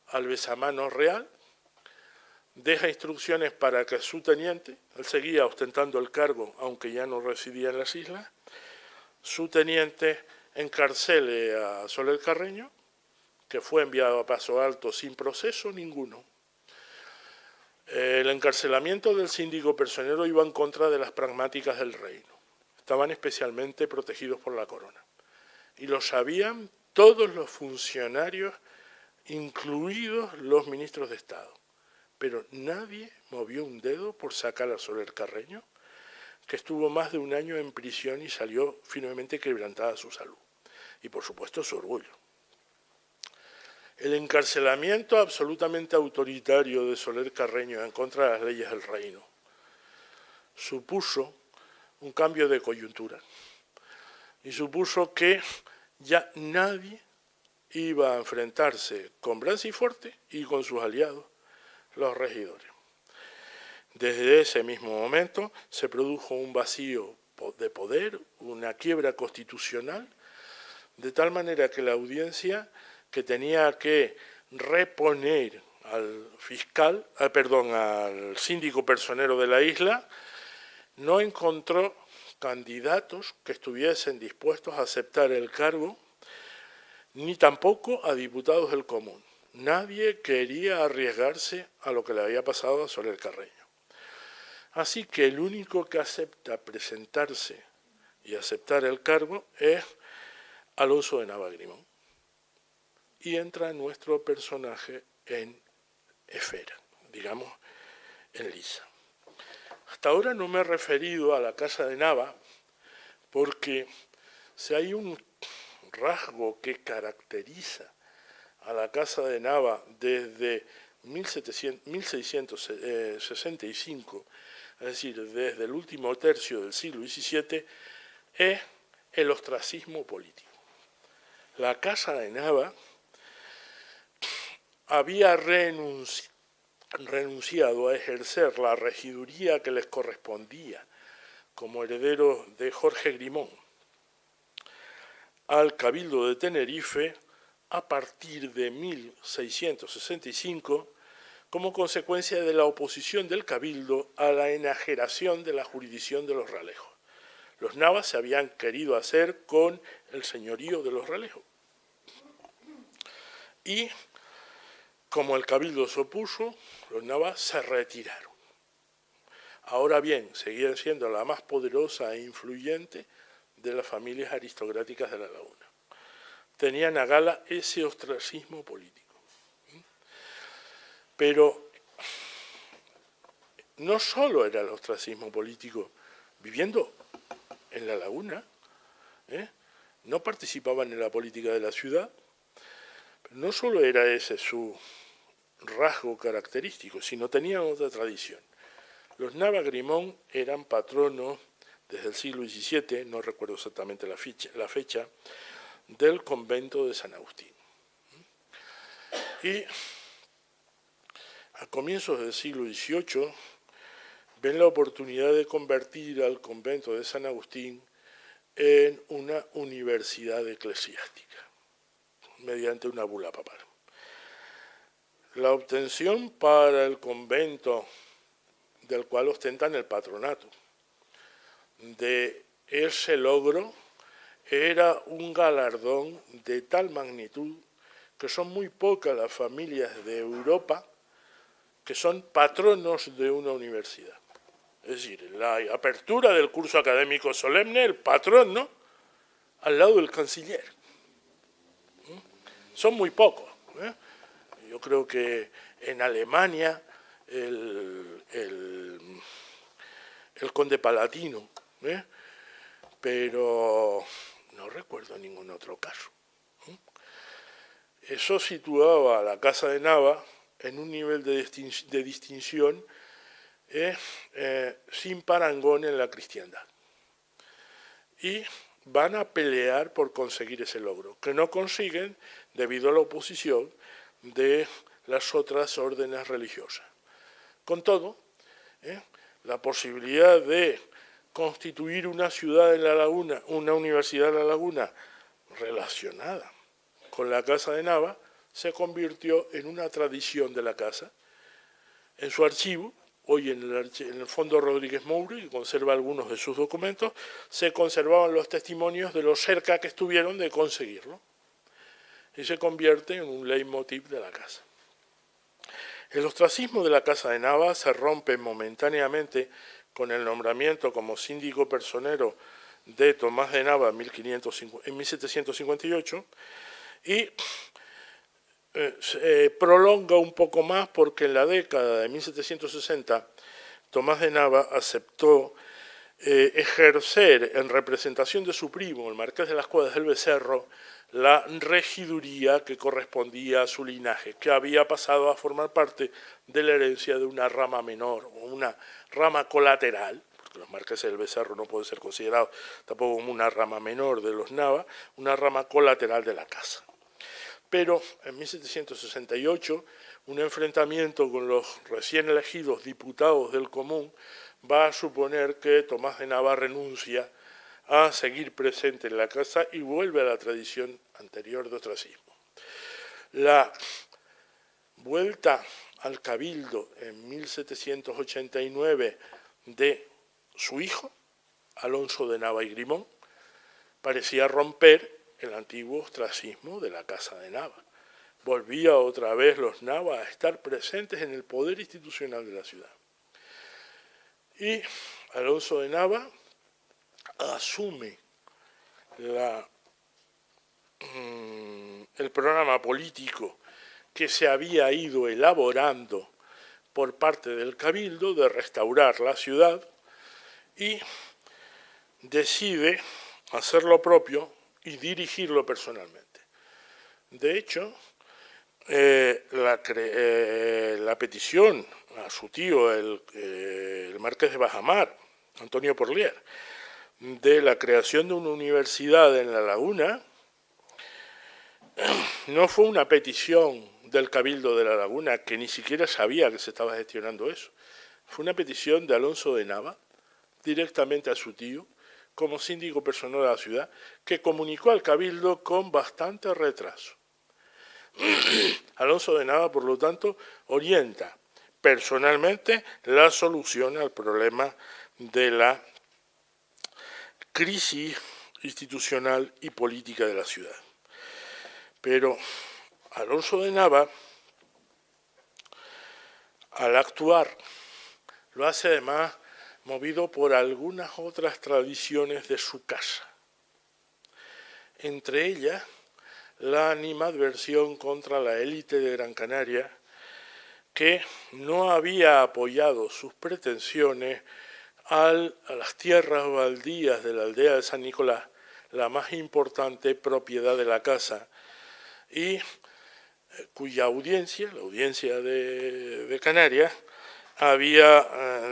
Speaker 3: al besamanos real, deja instrucciones para que su teniente, él seguía ostentando el cargo aunque ya no residía en las islas, su teniente encarcele a Soler Carreño, que fue enviado a Paso Alto sin proceso ninguno. El encarcelamiento del síndico personero iba en contra de las pragmáticas del reino. Estaban especialmente protegidos por la corona. Y lo sabían todos los funcionarios, incluidos los ministros de Estado. Pero nadie movió un dedo por sacar a Soler Carreño, que estuvo más de un año en prisión y salió finalmente quebrantada su salud. Y por supuesto su orgullo. El encarcelamiento absolutamente autoritario de Soler Carreño en contra de las leyes del reino supuso un cambio de coyuntura y supuso que ya nadie iba a enfrentarse con Branciforte y con sus aliados, los regidores. Desde ese mismo momento se produjo un vacío de poder, una quiebra constitucional, de tal manera que la audiencia, que tenía que reponer al fiscal, al síndico personero de la isla, no encontró candidatos que estuviesen dispuestos a aceptar el cargo, ni tampoco a diputados del común. Nadie quería arriesgarse a lo que le había pasado a Soler Carreño. Así que el único que acepta presentarse y aceptar el cargo es Alonso de Nava Grimón. Y entra nuestro personaje en esfera, digamos, en lisa. Hasta ahora no me he referido a la Casa de Nava porque si hay un rasgo que caracteriza a la Casa de Nava desde 1665, es decir, desde el último tercio del siglo XVII, es el ostracismo político. La Casa de Nava había renunciado a ejercer la regiduría que les correspondía como herederos de Jorge Grimón al Cabildo de Tenerife a partir de 1665 como consecuencia de la oposición del Cabildo a la enajeración de la jurisdicción de los Realejos. Los Navas se habían querido hacer con el señorío de los Realejos. Y como el Cabildo se opuso, los Navas se retiraron. Ahora bien, seguían siendo la más poderosa e influyente de las familias aristocráticas de La Laguna. Tenían a gala ese ostracismo político. Pero no solo era el ostracismo político, viviendo en La Laguna, no participaban en la política de la ciudad, pero no solo era ese su rasgo característico, sino tenían otra tradición. Los Nava Grimón eran patronos desde el siglo XVII, no recuerdo exactamente la fecha, del convento de San Agustín. Y a comienzos del siglo XVIII ven la oportunidad de convertir al convento de San Agustín en una universidad eclesiástica, mediante una bula papal. La obtención para el convento, del cual ostentan el patronato, de ese logro era un galardón de tal magnitud que son muy pocas las familias de Europa que son patronos de una universidad. Es decir, la apertura del curso académico solemne, el patrón, ¿no?, al lado del canciller. Son muy pocos. Yo creo que en Alemania el conde palatino, pero no recuerdo ningún otro caso. Eso situaba a la Casa de Nava en un nivel de distinción sin parangón en la cristiandad. Y van a pelear por conseguir ese logro, que no consiguen debido a la oposición de las otras órdenes religiosas. Con todo, la posibilidad de constituir una ciudad en La Laguna, una universidad en La Laguna relacionada con la Casa de Nava, se convirtió en una tradición de la casa. En su archivo, hoy en el Fondo Rodríguez Moure, que conserva algunos de sus documentos, se conservaban los testimonios de lo cerca que estuvieron de conseguirlo. Y se convierte en un leitmotiv de la casa. El ostracismo de la Casa de Nava se rompe momentáneamente con el nombramiento como síndico personero de Tomás de Nava en 1758 y se prolonga un poco más porque en la década de 1760 Tomás de Nava aceptó ejercer en representación de su primo, el marqués de las Cuadras del Becerro, la regiduría que correspondía a su linaje, que había pasado a formar parte de la herencia de una rama menor o una rama colateral, porque los marqueses del Becerro no pueden ser considerados tampoco como una rama menor de los Nava, una rama colateral de la casa. Pero en 1768, un enfrentamiento con los recién elegidos diputados del común va a suponer que Tomás de Nava renuncia a seguir presente en la casa y vuelve a la tradición anterior de ostracismo. La vuelta al Cabildo en 1789 de su hijo, Alonso de Nava y Grimón, parecía romper el antiguo ostracismo de la Casa de Nava. Volvía otra vez los Nava a estar presentes en el poder institucional de la ciudad. Y Alonso de Nava asume el programa político que se había ido elaborando por parte del Cabildo de restaurar la ciudad y decide hacer lo propio y dirigirlo personalmente. De hecho, la petición a su tío, el marqués de Bajamar, Antonio Porlier, de la creación de una universidad en La Laguna, no fue una petición del Cabildo de La Laguna, que ni siquiera sabía que se estaba gestionando eso. Fue una petición de Alonso de Nava, directamente a su tío, como síndico personal de la ciudad, que comunicó al Cabildo con bastante retraso. Alonso de Nava, por lo tanto, orienta personalmente la solución al problema de la crisis institucional y política de la ciudad. Pero Alonso de Nava, al actuar, lo hace además movido por algunas otras tradiciones de su casa. Entre ellas, la animadversión contra la élite de Gran Canaria, que no había apoyado sus pretensiones a las tierras baldías de la aldea de San Nicolás, la más importante propiedad de la casa, y cuya audiencia, la audiencia de Canarias, había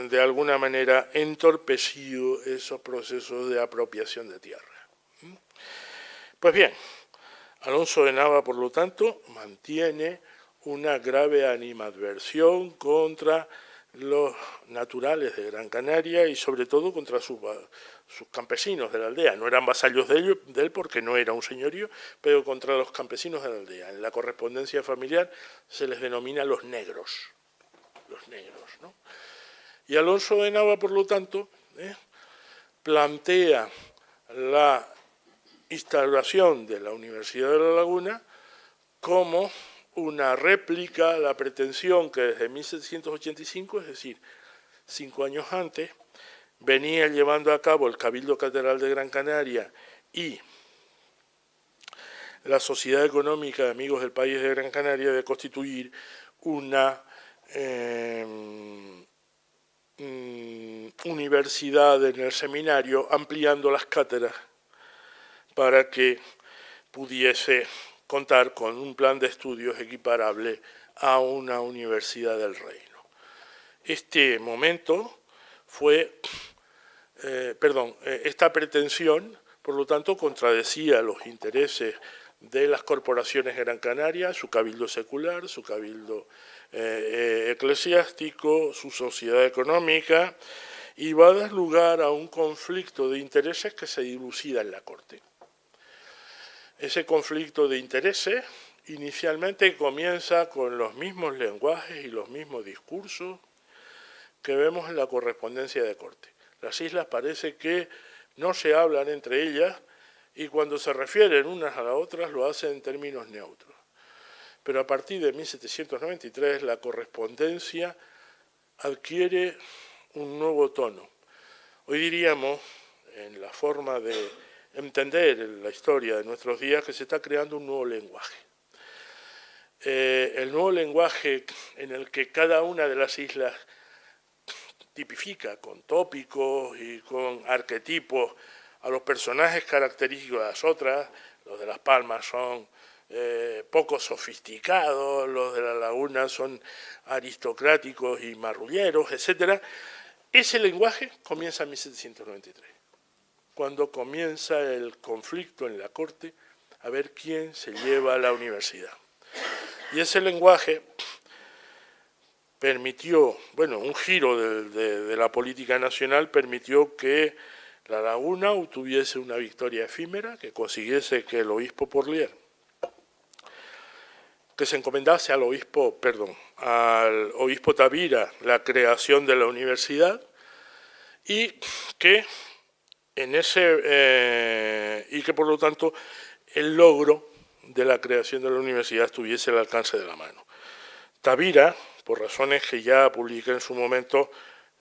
Speaker 3: de alguna manera entorpecido esos procesos de apropiación de tierra. Pues bien, Alonso de Nava, por lo tanto, mantiene una grave animadversión contra los naturales de Gran Canaria y sobre todo contra sus campesinos de la aldea. No eran vasallos de él porque no era un señorío, pero contra los campesinos de la aldea. En la correspondencia familiar se les denomina los negros, ¿no? Y Alonso de Nava, por lo tanto, plantea la instauración de la Universidad de La Laguna como una réplica a la pretensión que desde 1785, es decir, 5 años antes, venía llevando a cabo el Cabildo Catedral de Gran Canaria y la Sociedad Económica de Amigos del País de Gran Canaria de constituir una universidad en el seminario, ampliando las cátedras para que pudiese contar con un plan de estudios equiparable a una universidad del reino. Este momento fue, esta pretensión, por lo tanto, contradecía los intereses de las corporaciones de Gran Canaria, su cabildo secular, su cabildo eclesiástico, su sociedad económica, y va a dar lugar a un conflicto de intereses que se dilucida en la corte. Ese conflicto de intereses inicialmente comienza con los mismos lenguajes y los mismos discursos que vemos en la correspondencia de corte. Las islas parece que no se hablan entre ellas y cuando se refieren unas a las otras lo hacen en términos neutros. Pero a partir de 1793 la correspondencia adquiere un nuevo tono. Hoy diríamos, en la forma de entender la historia de nuestros días, que se está creando un nuevo lenguaje. El nuevo lenguaje en el que cada una de las islas tipifica con tópicos y con arquetipos a los personajes característicos de las otras. Los de Las Palmas son poco sofisticados, los de La Laguna son aristocráticos y marrulleros, etc. Ese lenguaje comienza en 1793. Cuando comienza el conflicto en la corte a ver quién se lleva a la universidad. Y ese lenguaje permitió, un giro de la política nacional permitió que La Laguna obtuviese una victoria efímera, que consiguiese que el obispo Porlier que se encomendase al obispo Tavira la creación de la universidad y que por lo tanto el logro de la creación de la universidad estuviese al alcance de la mano. Tavira, por razones que ya publiqué en su momento,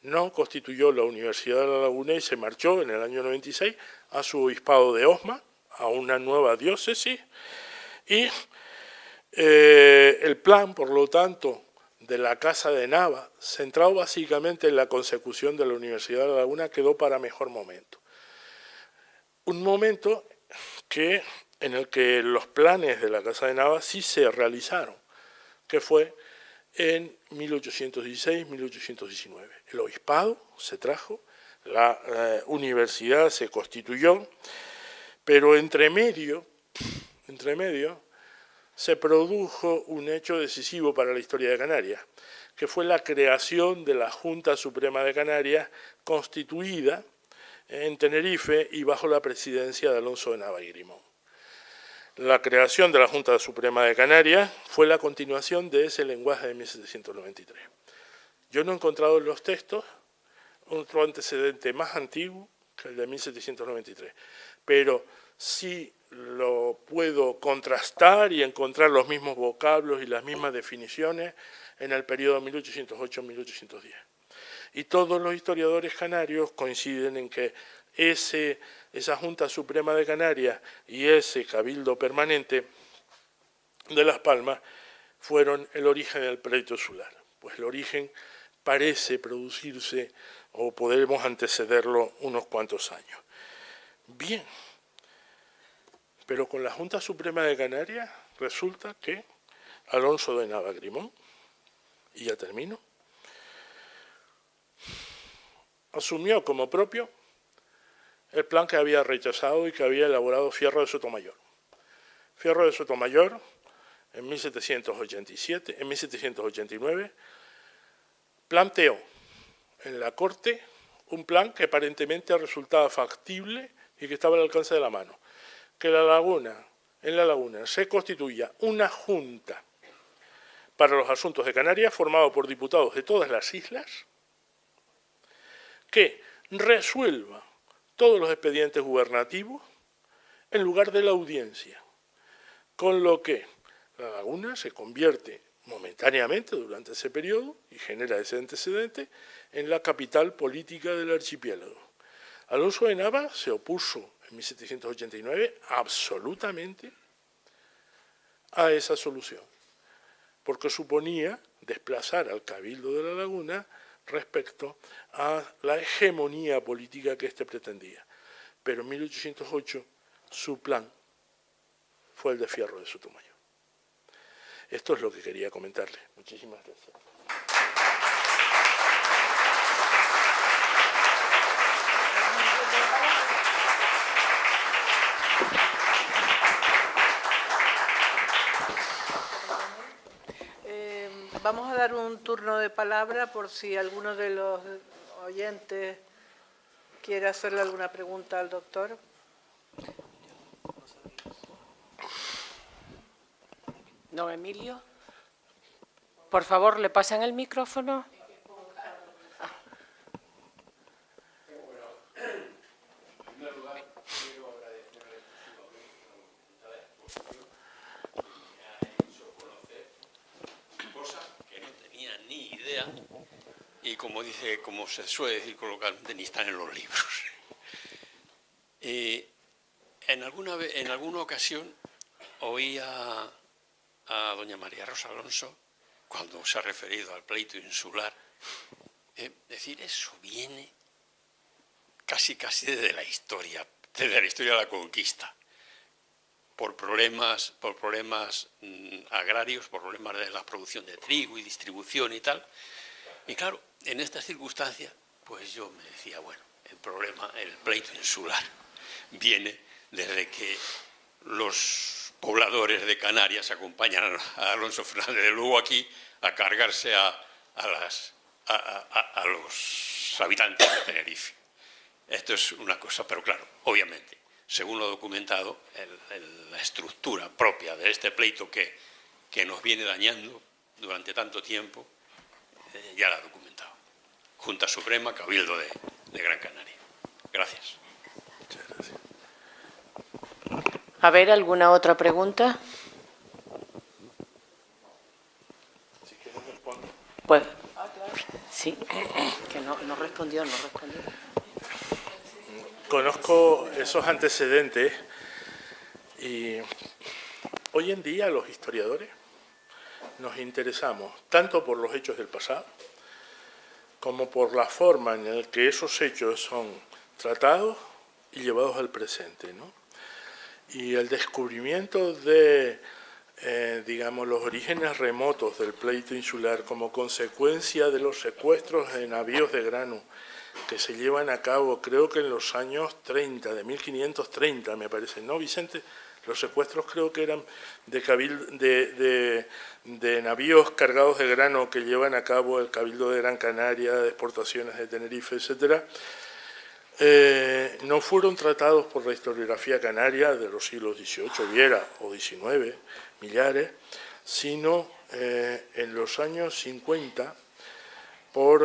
Speaker 3: no constituyó la Universidad de La Laguna y se marchó en el año 96 a su obispado de Osma, a una nueva diócesis, y el plan, por lo tanto, de la Casa de Nava, centrado básicamente en la consecución de la Universidad de La Laguna, quedó para mejor momento. Un momento en el que los planes de la Casa de Nava sí se realizaron, que fue en 1816-1819. El obispado se trajo, la universidad se constituyó, pero entre medio se produjo un hecho decisivo para la historia de Canarias, que fue la creación de la Junta Suprema de Canarias, constituida en Tenerife y bajo la presidencia de Alonso de Nava y Grimón. La creación de la Junta Suprema de Canarias fue la continuación de ese lenguaje de 1793. Yo no he encontrado en los textos otro antecedente más antiguo que el de 1793, pero sí lo puedo contrastar y encontrar los mismos vocablos y las mismas definiciones en el periodo 1808-1810. Y todos los historiadores canarios coinciden en que esa Junta Suprema de Canarias y ese Cabildo Permanente de Las Palmas fueron el origen del pleito insular. Pues el origen parece producirse o podemos antecederlo unos cuantos años. Bien, pero con la Junta Suprema de Canarias resulta que Alonso de Nava Grimón, y ya termino, asumió como propio el plan que había rechazado y que había elaborado Fierro de Sotomayor. Fierro de Sotomayor, en 1789, planteó en la Corte un plan que aparentemente resultaba factible y que estaba al alcance de la mano, que en la Laguna se constituya una junta para los asuntos de Canarias, formado por diputados de todas las islas, que resuelva todos los expedientes gubernativos en lugar de la audiencia, con lo que La Laguna se convierte momentáneamente durante ese periodo y genera ese antecedente en la capital política del archipiélago. Alonso de Nava se opuso en 1789 absolutamente a esa solución, porque suponía desplazar al Cabildo de La Laguna respecto a la hegemonía política que éste pretendía. Pero en 1808 su plan fue el de Fierro de Sotomayor. Esto es lo que quería comentarle. Muchísimas gracias.
Speaker 2: Vamos a dar un turno de palabra por si alguno de los oyentes quiere hacerle alguna pregunta al doctor.
Speaker 1: Don Emilio, por favor, ¿le pasan el micrófono?
Speaker 4: Y como se suele decir coloquialmente, ni están en los libros. En alguna ocasión oí a doña María Rosa Alonso, cuando se ha referido al pleito insular, decir eso viene casi desde la historia de la conquista, por problemas agrarios, por problemas de la producción de trigo y distribución y tal. Y claro, en estas circunstancias, pues yo me decía, bueno, el pleito insular viene desde que los pobladores de Canarias acompañan a Alonso Fernández de Lugo aquí a cargarse a los habitantes de Tenerife. Esto es una cosa, pero claro, obviamente, según lo documentado, la estructura propia de este pleito que que nos viene dañando durante tanto tiempo, ya la ha documentado. Junta Suprema, Cabildo de Gran Canaria. Gracias.
Speaker 3: Muchas gracias.
Speaker 1: A ver, ¿alguna otra pregunta?
Speaker 3: Si quieres responder.
Speaker 1: Pues, sí, que no respondió.
Speaker 3: Conozco esos antecedentes y hoy en día los historiadores nos interesamos tanto por los hechos del pasado como por la forma en la que esos hechos son tratados y llevados al presente, ¿no? Y el descubrimiento de, digamos, los orígenes remotos del pleito insular como consecuencia de los secuestros de navíos de grano que se llevan a cabo, creo que en los años 30, de 1530, me parece, ¿no, Vicente? Los secuestros creo que eran de navíos cargados de grano que llevan a cabo el Cabildo de Gran Canaria, de exportaciones de Tenerife, etcétera. No fueron tratados por la historiografía canaria de los siglos XVIII, Viera, o XIX, Millares, sino en los años 50 por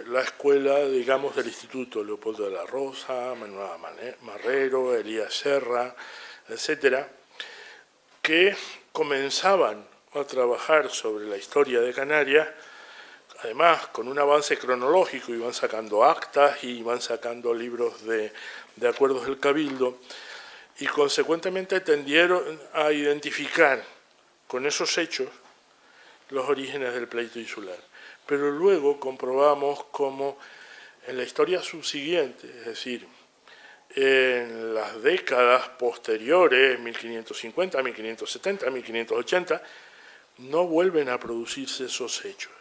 Speaker 3: la escuela, digamos, del Instituto Leopoldo de la Rosa, Manuel Marrero, Elías Serra, etcétera, que comenzaban a trabajar sobre la historia de Canarias, además con un avance cronológico, iban sacando actas y iban sacando libros de acuerdos del Cabildo, y consecuentemente tendieron a identificar con esos hechos los orígenes del pleito insular. Pero luego comprobamos cómo en la historia subsiguiente, es decir, en las décadas posteriores, 1550, 1570, 1580, no vuelven a producirse esos hechos,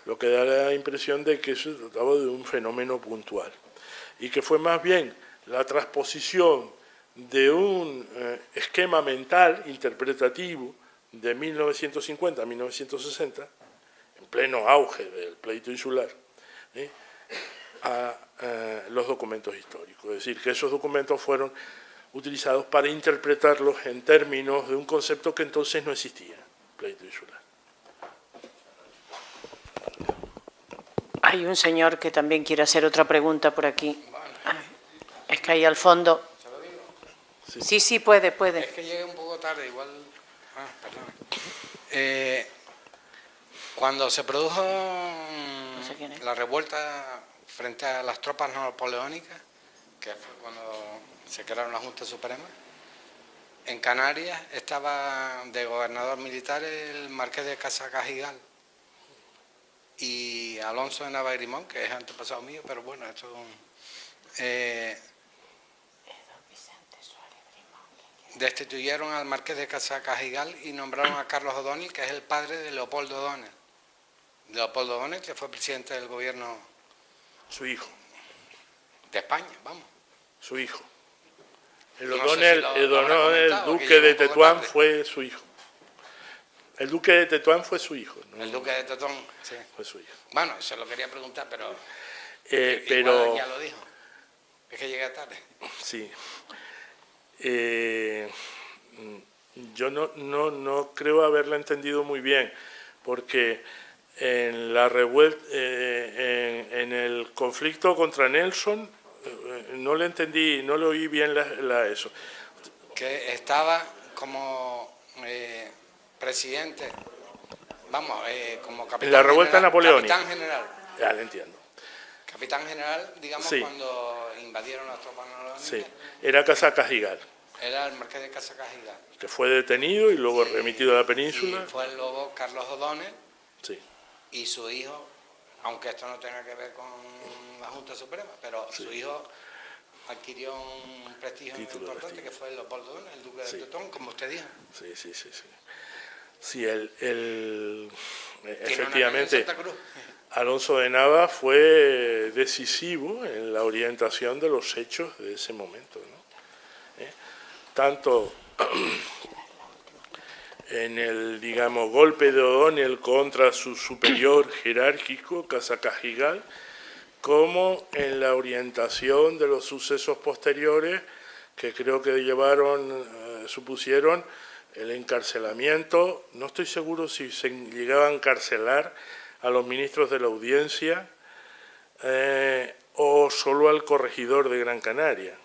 Speaker 3: lo que da la impresión de que se trataba de un fenómeno puntual y que fue más bien la transposición de un esquema mental interpretativo de 1950 a 1960, en pleno auge del pleito insular, a los documentos históricos. Es decir, que esos documentos fueron utilizados para interpretarlos en términos de un concepto que entonces no existía, pleito insular.
Speaker 1: Hay un señor que también quiere hacer otra pregunta por aquí. Es que ahí al fondo... Sí, puede.
Speaker 5: Es que llegué un poco tarde, igual... perdón. Cuando se produjo la revuelta frente a las tropas napoleónicas, que fue cuando se crearon la Junta Suprema, en Canarias estaba de gobernador militar el marqués de Casacajigal y Alonso de Navagrimón, que es antepasado mío, pero bueno, esto destituyeron al marqués de Casacajigal y nombraron a Carlos O'Donnell, que es el padre de Leopoldo O'Donnell. Leopoldo O'Donnell, que fue presidente del gobierno...
Speaker 3: Su hijo.
Speaker 5: De España, vamos.
Speaker 3: Su hijo. El
Speaker 5: No sé
Speaker 3: O'Donnell,
Speaker 5: si
Speaker 3: el
Speaker 5: lo habrá
Speaker 3: O'Donnell,
Speaker 5: comentado,
Speaker 3: duque
Speaker 5: que
Speaker 3: de
Speaker 5: llegó un poco
Speaker 3: Tetuán,
Speaker 5: tarde.
Speaker 3: fue su hijo. El duque de Tetuán fue su hijo, ¿no?
Speaker 5: El duque de Tetón, sí.
Speaker 3: Fue su hijo.
Speaker 5: Bueno, se lo quería preguntar, pero...
Speaker 3: Pero
Speaker 5: igual ya lo dijo. Es que llegué tarde.
Speaker 3: sí. Yo no creo haberla entendido muy bien, porque en la revuelta, en el conflicto contra Nelson, no le entendí, no le oí bien eso.
Speaker 5: Que estaba como presidente, vamos, como capitán.
Speaker 3: En la revuelta
Speaker 5: general,
Speaker 3: napoleónica.
Speaker 5: Capitán general.
Speaker 3: Ya le entiendo.
Speaker 5: Capitán general, digamos,
Speaker 3: Sí.
Speaker 5: cuando invadieron las tropas napoleónicas.
Speaker 3: Sí, era Casacajigal,
Speaker 5: Era el marqués de Casacajigal.
Speaker 3: que fue detenido y luego remitido a la
Speaker 5: Y
Speaker 3: península.
Speaker 5: fue luego Carlos O'Donnell
Speaker 3: Sí,
Speaker 5: y su hijo, aunque esto no tenga que ver con la Junta Suprema, pero
Speaker 3: Sí.
Speaker 5: su hijo adquirió un prestigio muy
Speaker 3: Título de
Speaker 5: importante, que
Speaker 3: prestigio.
Speaker 5: fue Leopoldo O'Donnell, el duque de
Speaker 3: Sí.
Speaker 5: Tetón, como usted dijo.
Speaker 3: sí. Sí,
Speaker 5: Tiene una
Speaker 3: efectivamente,
Speaker 5: en Santa Cruz.
Speaker 3: Alonso de Nava fue decisivo en la orientación de los hechos de ese momento, ¿no? Tanto en el, digamos, golpe de O'Donnell contra su superior jerárquico, Casacajigal, como en la orientación de los sucesos posteriores que creo que supusieron el encarcelamiento, no estoy seguro si se llegaba a encarcelar a los ministros de la Audiencia o solo al corregidor de Gran Canaria.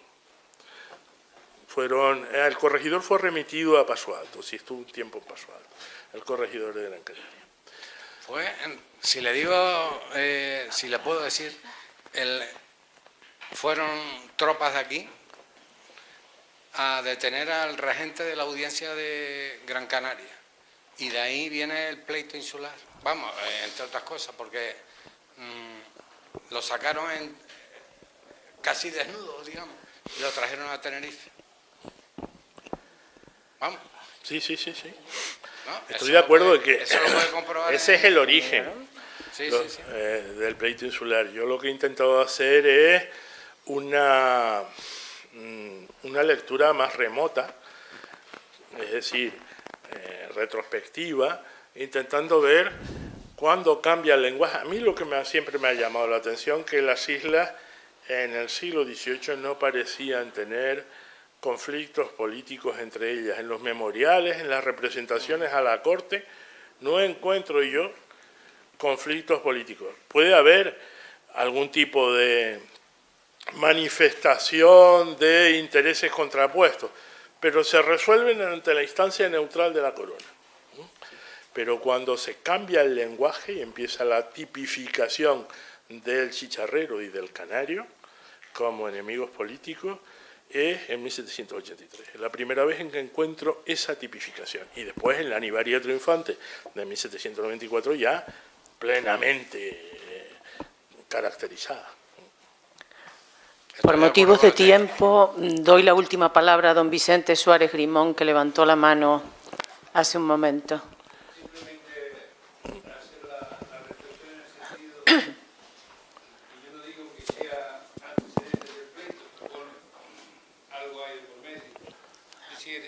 Speaker 3: El corregidor fue remitido a Paso Alto, sí estuvo un tiempo en Paso Alto, el corregidor de Gran Canaria.
Speaker 5: Si le puedo decir, fueron tropas de aquí a detener al regente de la Audiencia de Gran Canaria. Y de ahí viene el pleito insular. Vamos, entre otras cosas, porque lo sacaron casi desnudo, digamos, y lo trajeron a Tenerife. Vamos.
Speaker 3: Sí.
Speaker 5: ¿No?
Speaker 3: Estoy de acuerdo de que
Speaker 5: eso lo puede comprobar
Speaker 3: ese es el origen del pleito insular. Yo lo que he intentado hacer es una lectura más remota, es decir, retrospectiva, intentando ver cuándo cambia el lenguaje. A mí lo que siempre me ha llamado la atención que las islas en el siglo XVIII no parecían tener conflictos políticos entre ellas. En los memoriales, en las representaciones a la corte, no encuentro yo conflictos políticos. Puede haber algún tipo de manifestación de intereses contrapuestos, pero se resuelven ante la instancia neutral de la corona. Pero cuando se cambia el lenguaje y empieza la tipificación del chicharrero y del canario como enemigos políticos, es en 1783. Es la primera vez en que encuentro esa tipificación. Y después en la Anivaria Triunfante de 1794 ya plenamente caracterizada.
Speaker 1: Por motivos de tiempo, doy la última palabra a don Vicente Suárez Grimón, que levantó la mano hace un momento.
Speaker 6: Simplemente hacer la reflexión en el sentido de que yo no digo que sea antecedente del pleito, algo hay por medio. Es decir,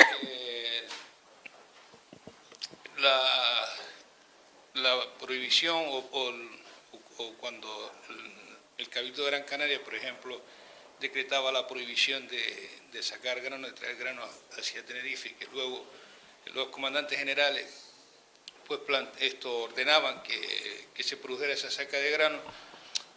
Speaker 6: la prohibición o cuando el Cabildo de Gran Canaria, por ejemplo, decretaba la prohibición de sacar grano, de traer grano hacia Tenerife, y que luego los comandantes generales pues ordenaban que se produjera esa saca de grano.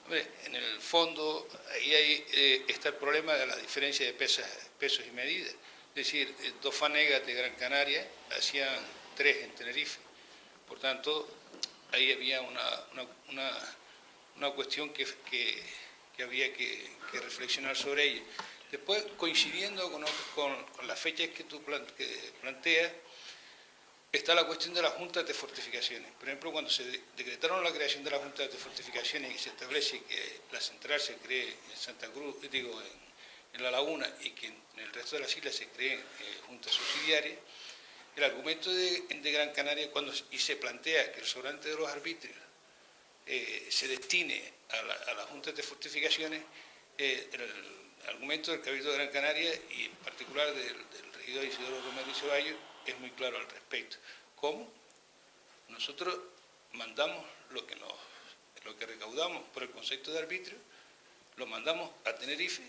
Speaker 6: Hombre, en el fondo ahí está el problema de la diferencia de pesos y medidas. Es decir, 2 fanegas de Gran Canaria hacían 3 en Tenerife. Por tanto, ahí había una cuestión que había que reflexionar sobre ella. Después, coincidiendo con las fechas que tú planteas, está la cuestión de las juntas de fortificaciones. Por ejemplo, cuando se decretaron la creación de las juntas de fortificaciones y se establece que la central se cree en Santa Cruz, en La Laguna, y que en el resto de las islas se creen juntas subsidiarias, el argumento de Gran Canaria, y se plantea que el sobrante de los arbitrios se destine a las juntas de fortificaciones, el argumento del Cabildo de Gran Canaria y en particular del regidor Isidoro Romero Ceballos es muy claro al respecto. ¿Cómo? Nosotros mandamos lo que recaudamos por el concepto de arbitrio, lo mandamos a Tenerife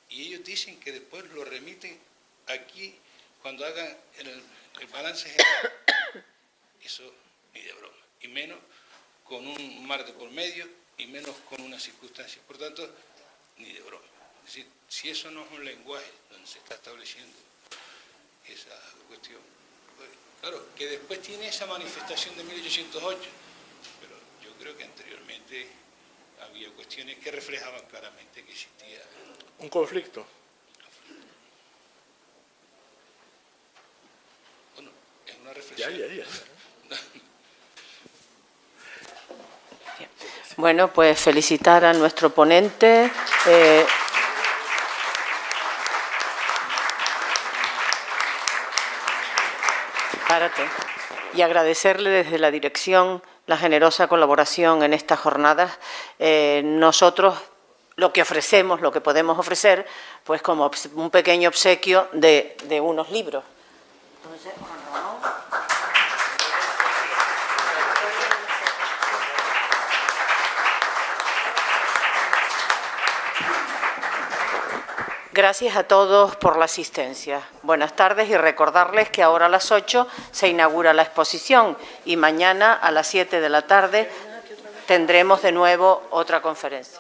Speaker 6: y ellos dicen que después lo remiten aquí cuando hagan el balance general. Eso ni de broma, y menos con un mar de por medio y menos con unas circunstancias. Por tanto, ni de broma. Es decir, si eso no es un lenguaje donde se está estableciendo esa cuestión, pues, claro, que después tiene esa manifestación de 1808, pero yo creo que anteriormente había cuestiones que reflejaban claramente que existía
Speaker 3: un conflicto.
Speaker 6: Bueno, es una reflexión.
Speaker 3: Ya.
Speaker 1: Bueno, pues felicitar a nuestro ponente. Y agradecerle desde la dirección la generosa colaboración en estas jornadas. Nosotros lo que ofrecemos, lo que podemos ofrecer, pues como un pequeño obsequio de unos libros. Entonces, Juan Ramón. Gracias a todos por la asistencia. Buenas tardes y recordarles que ahora a las 8 se inaugura la exposición y mañana a las 7 de la tarde tendremos de nuevo otra conferencia.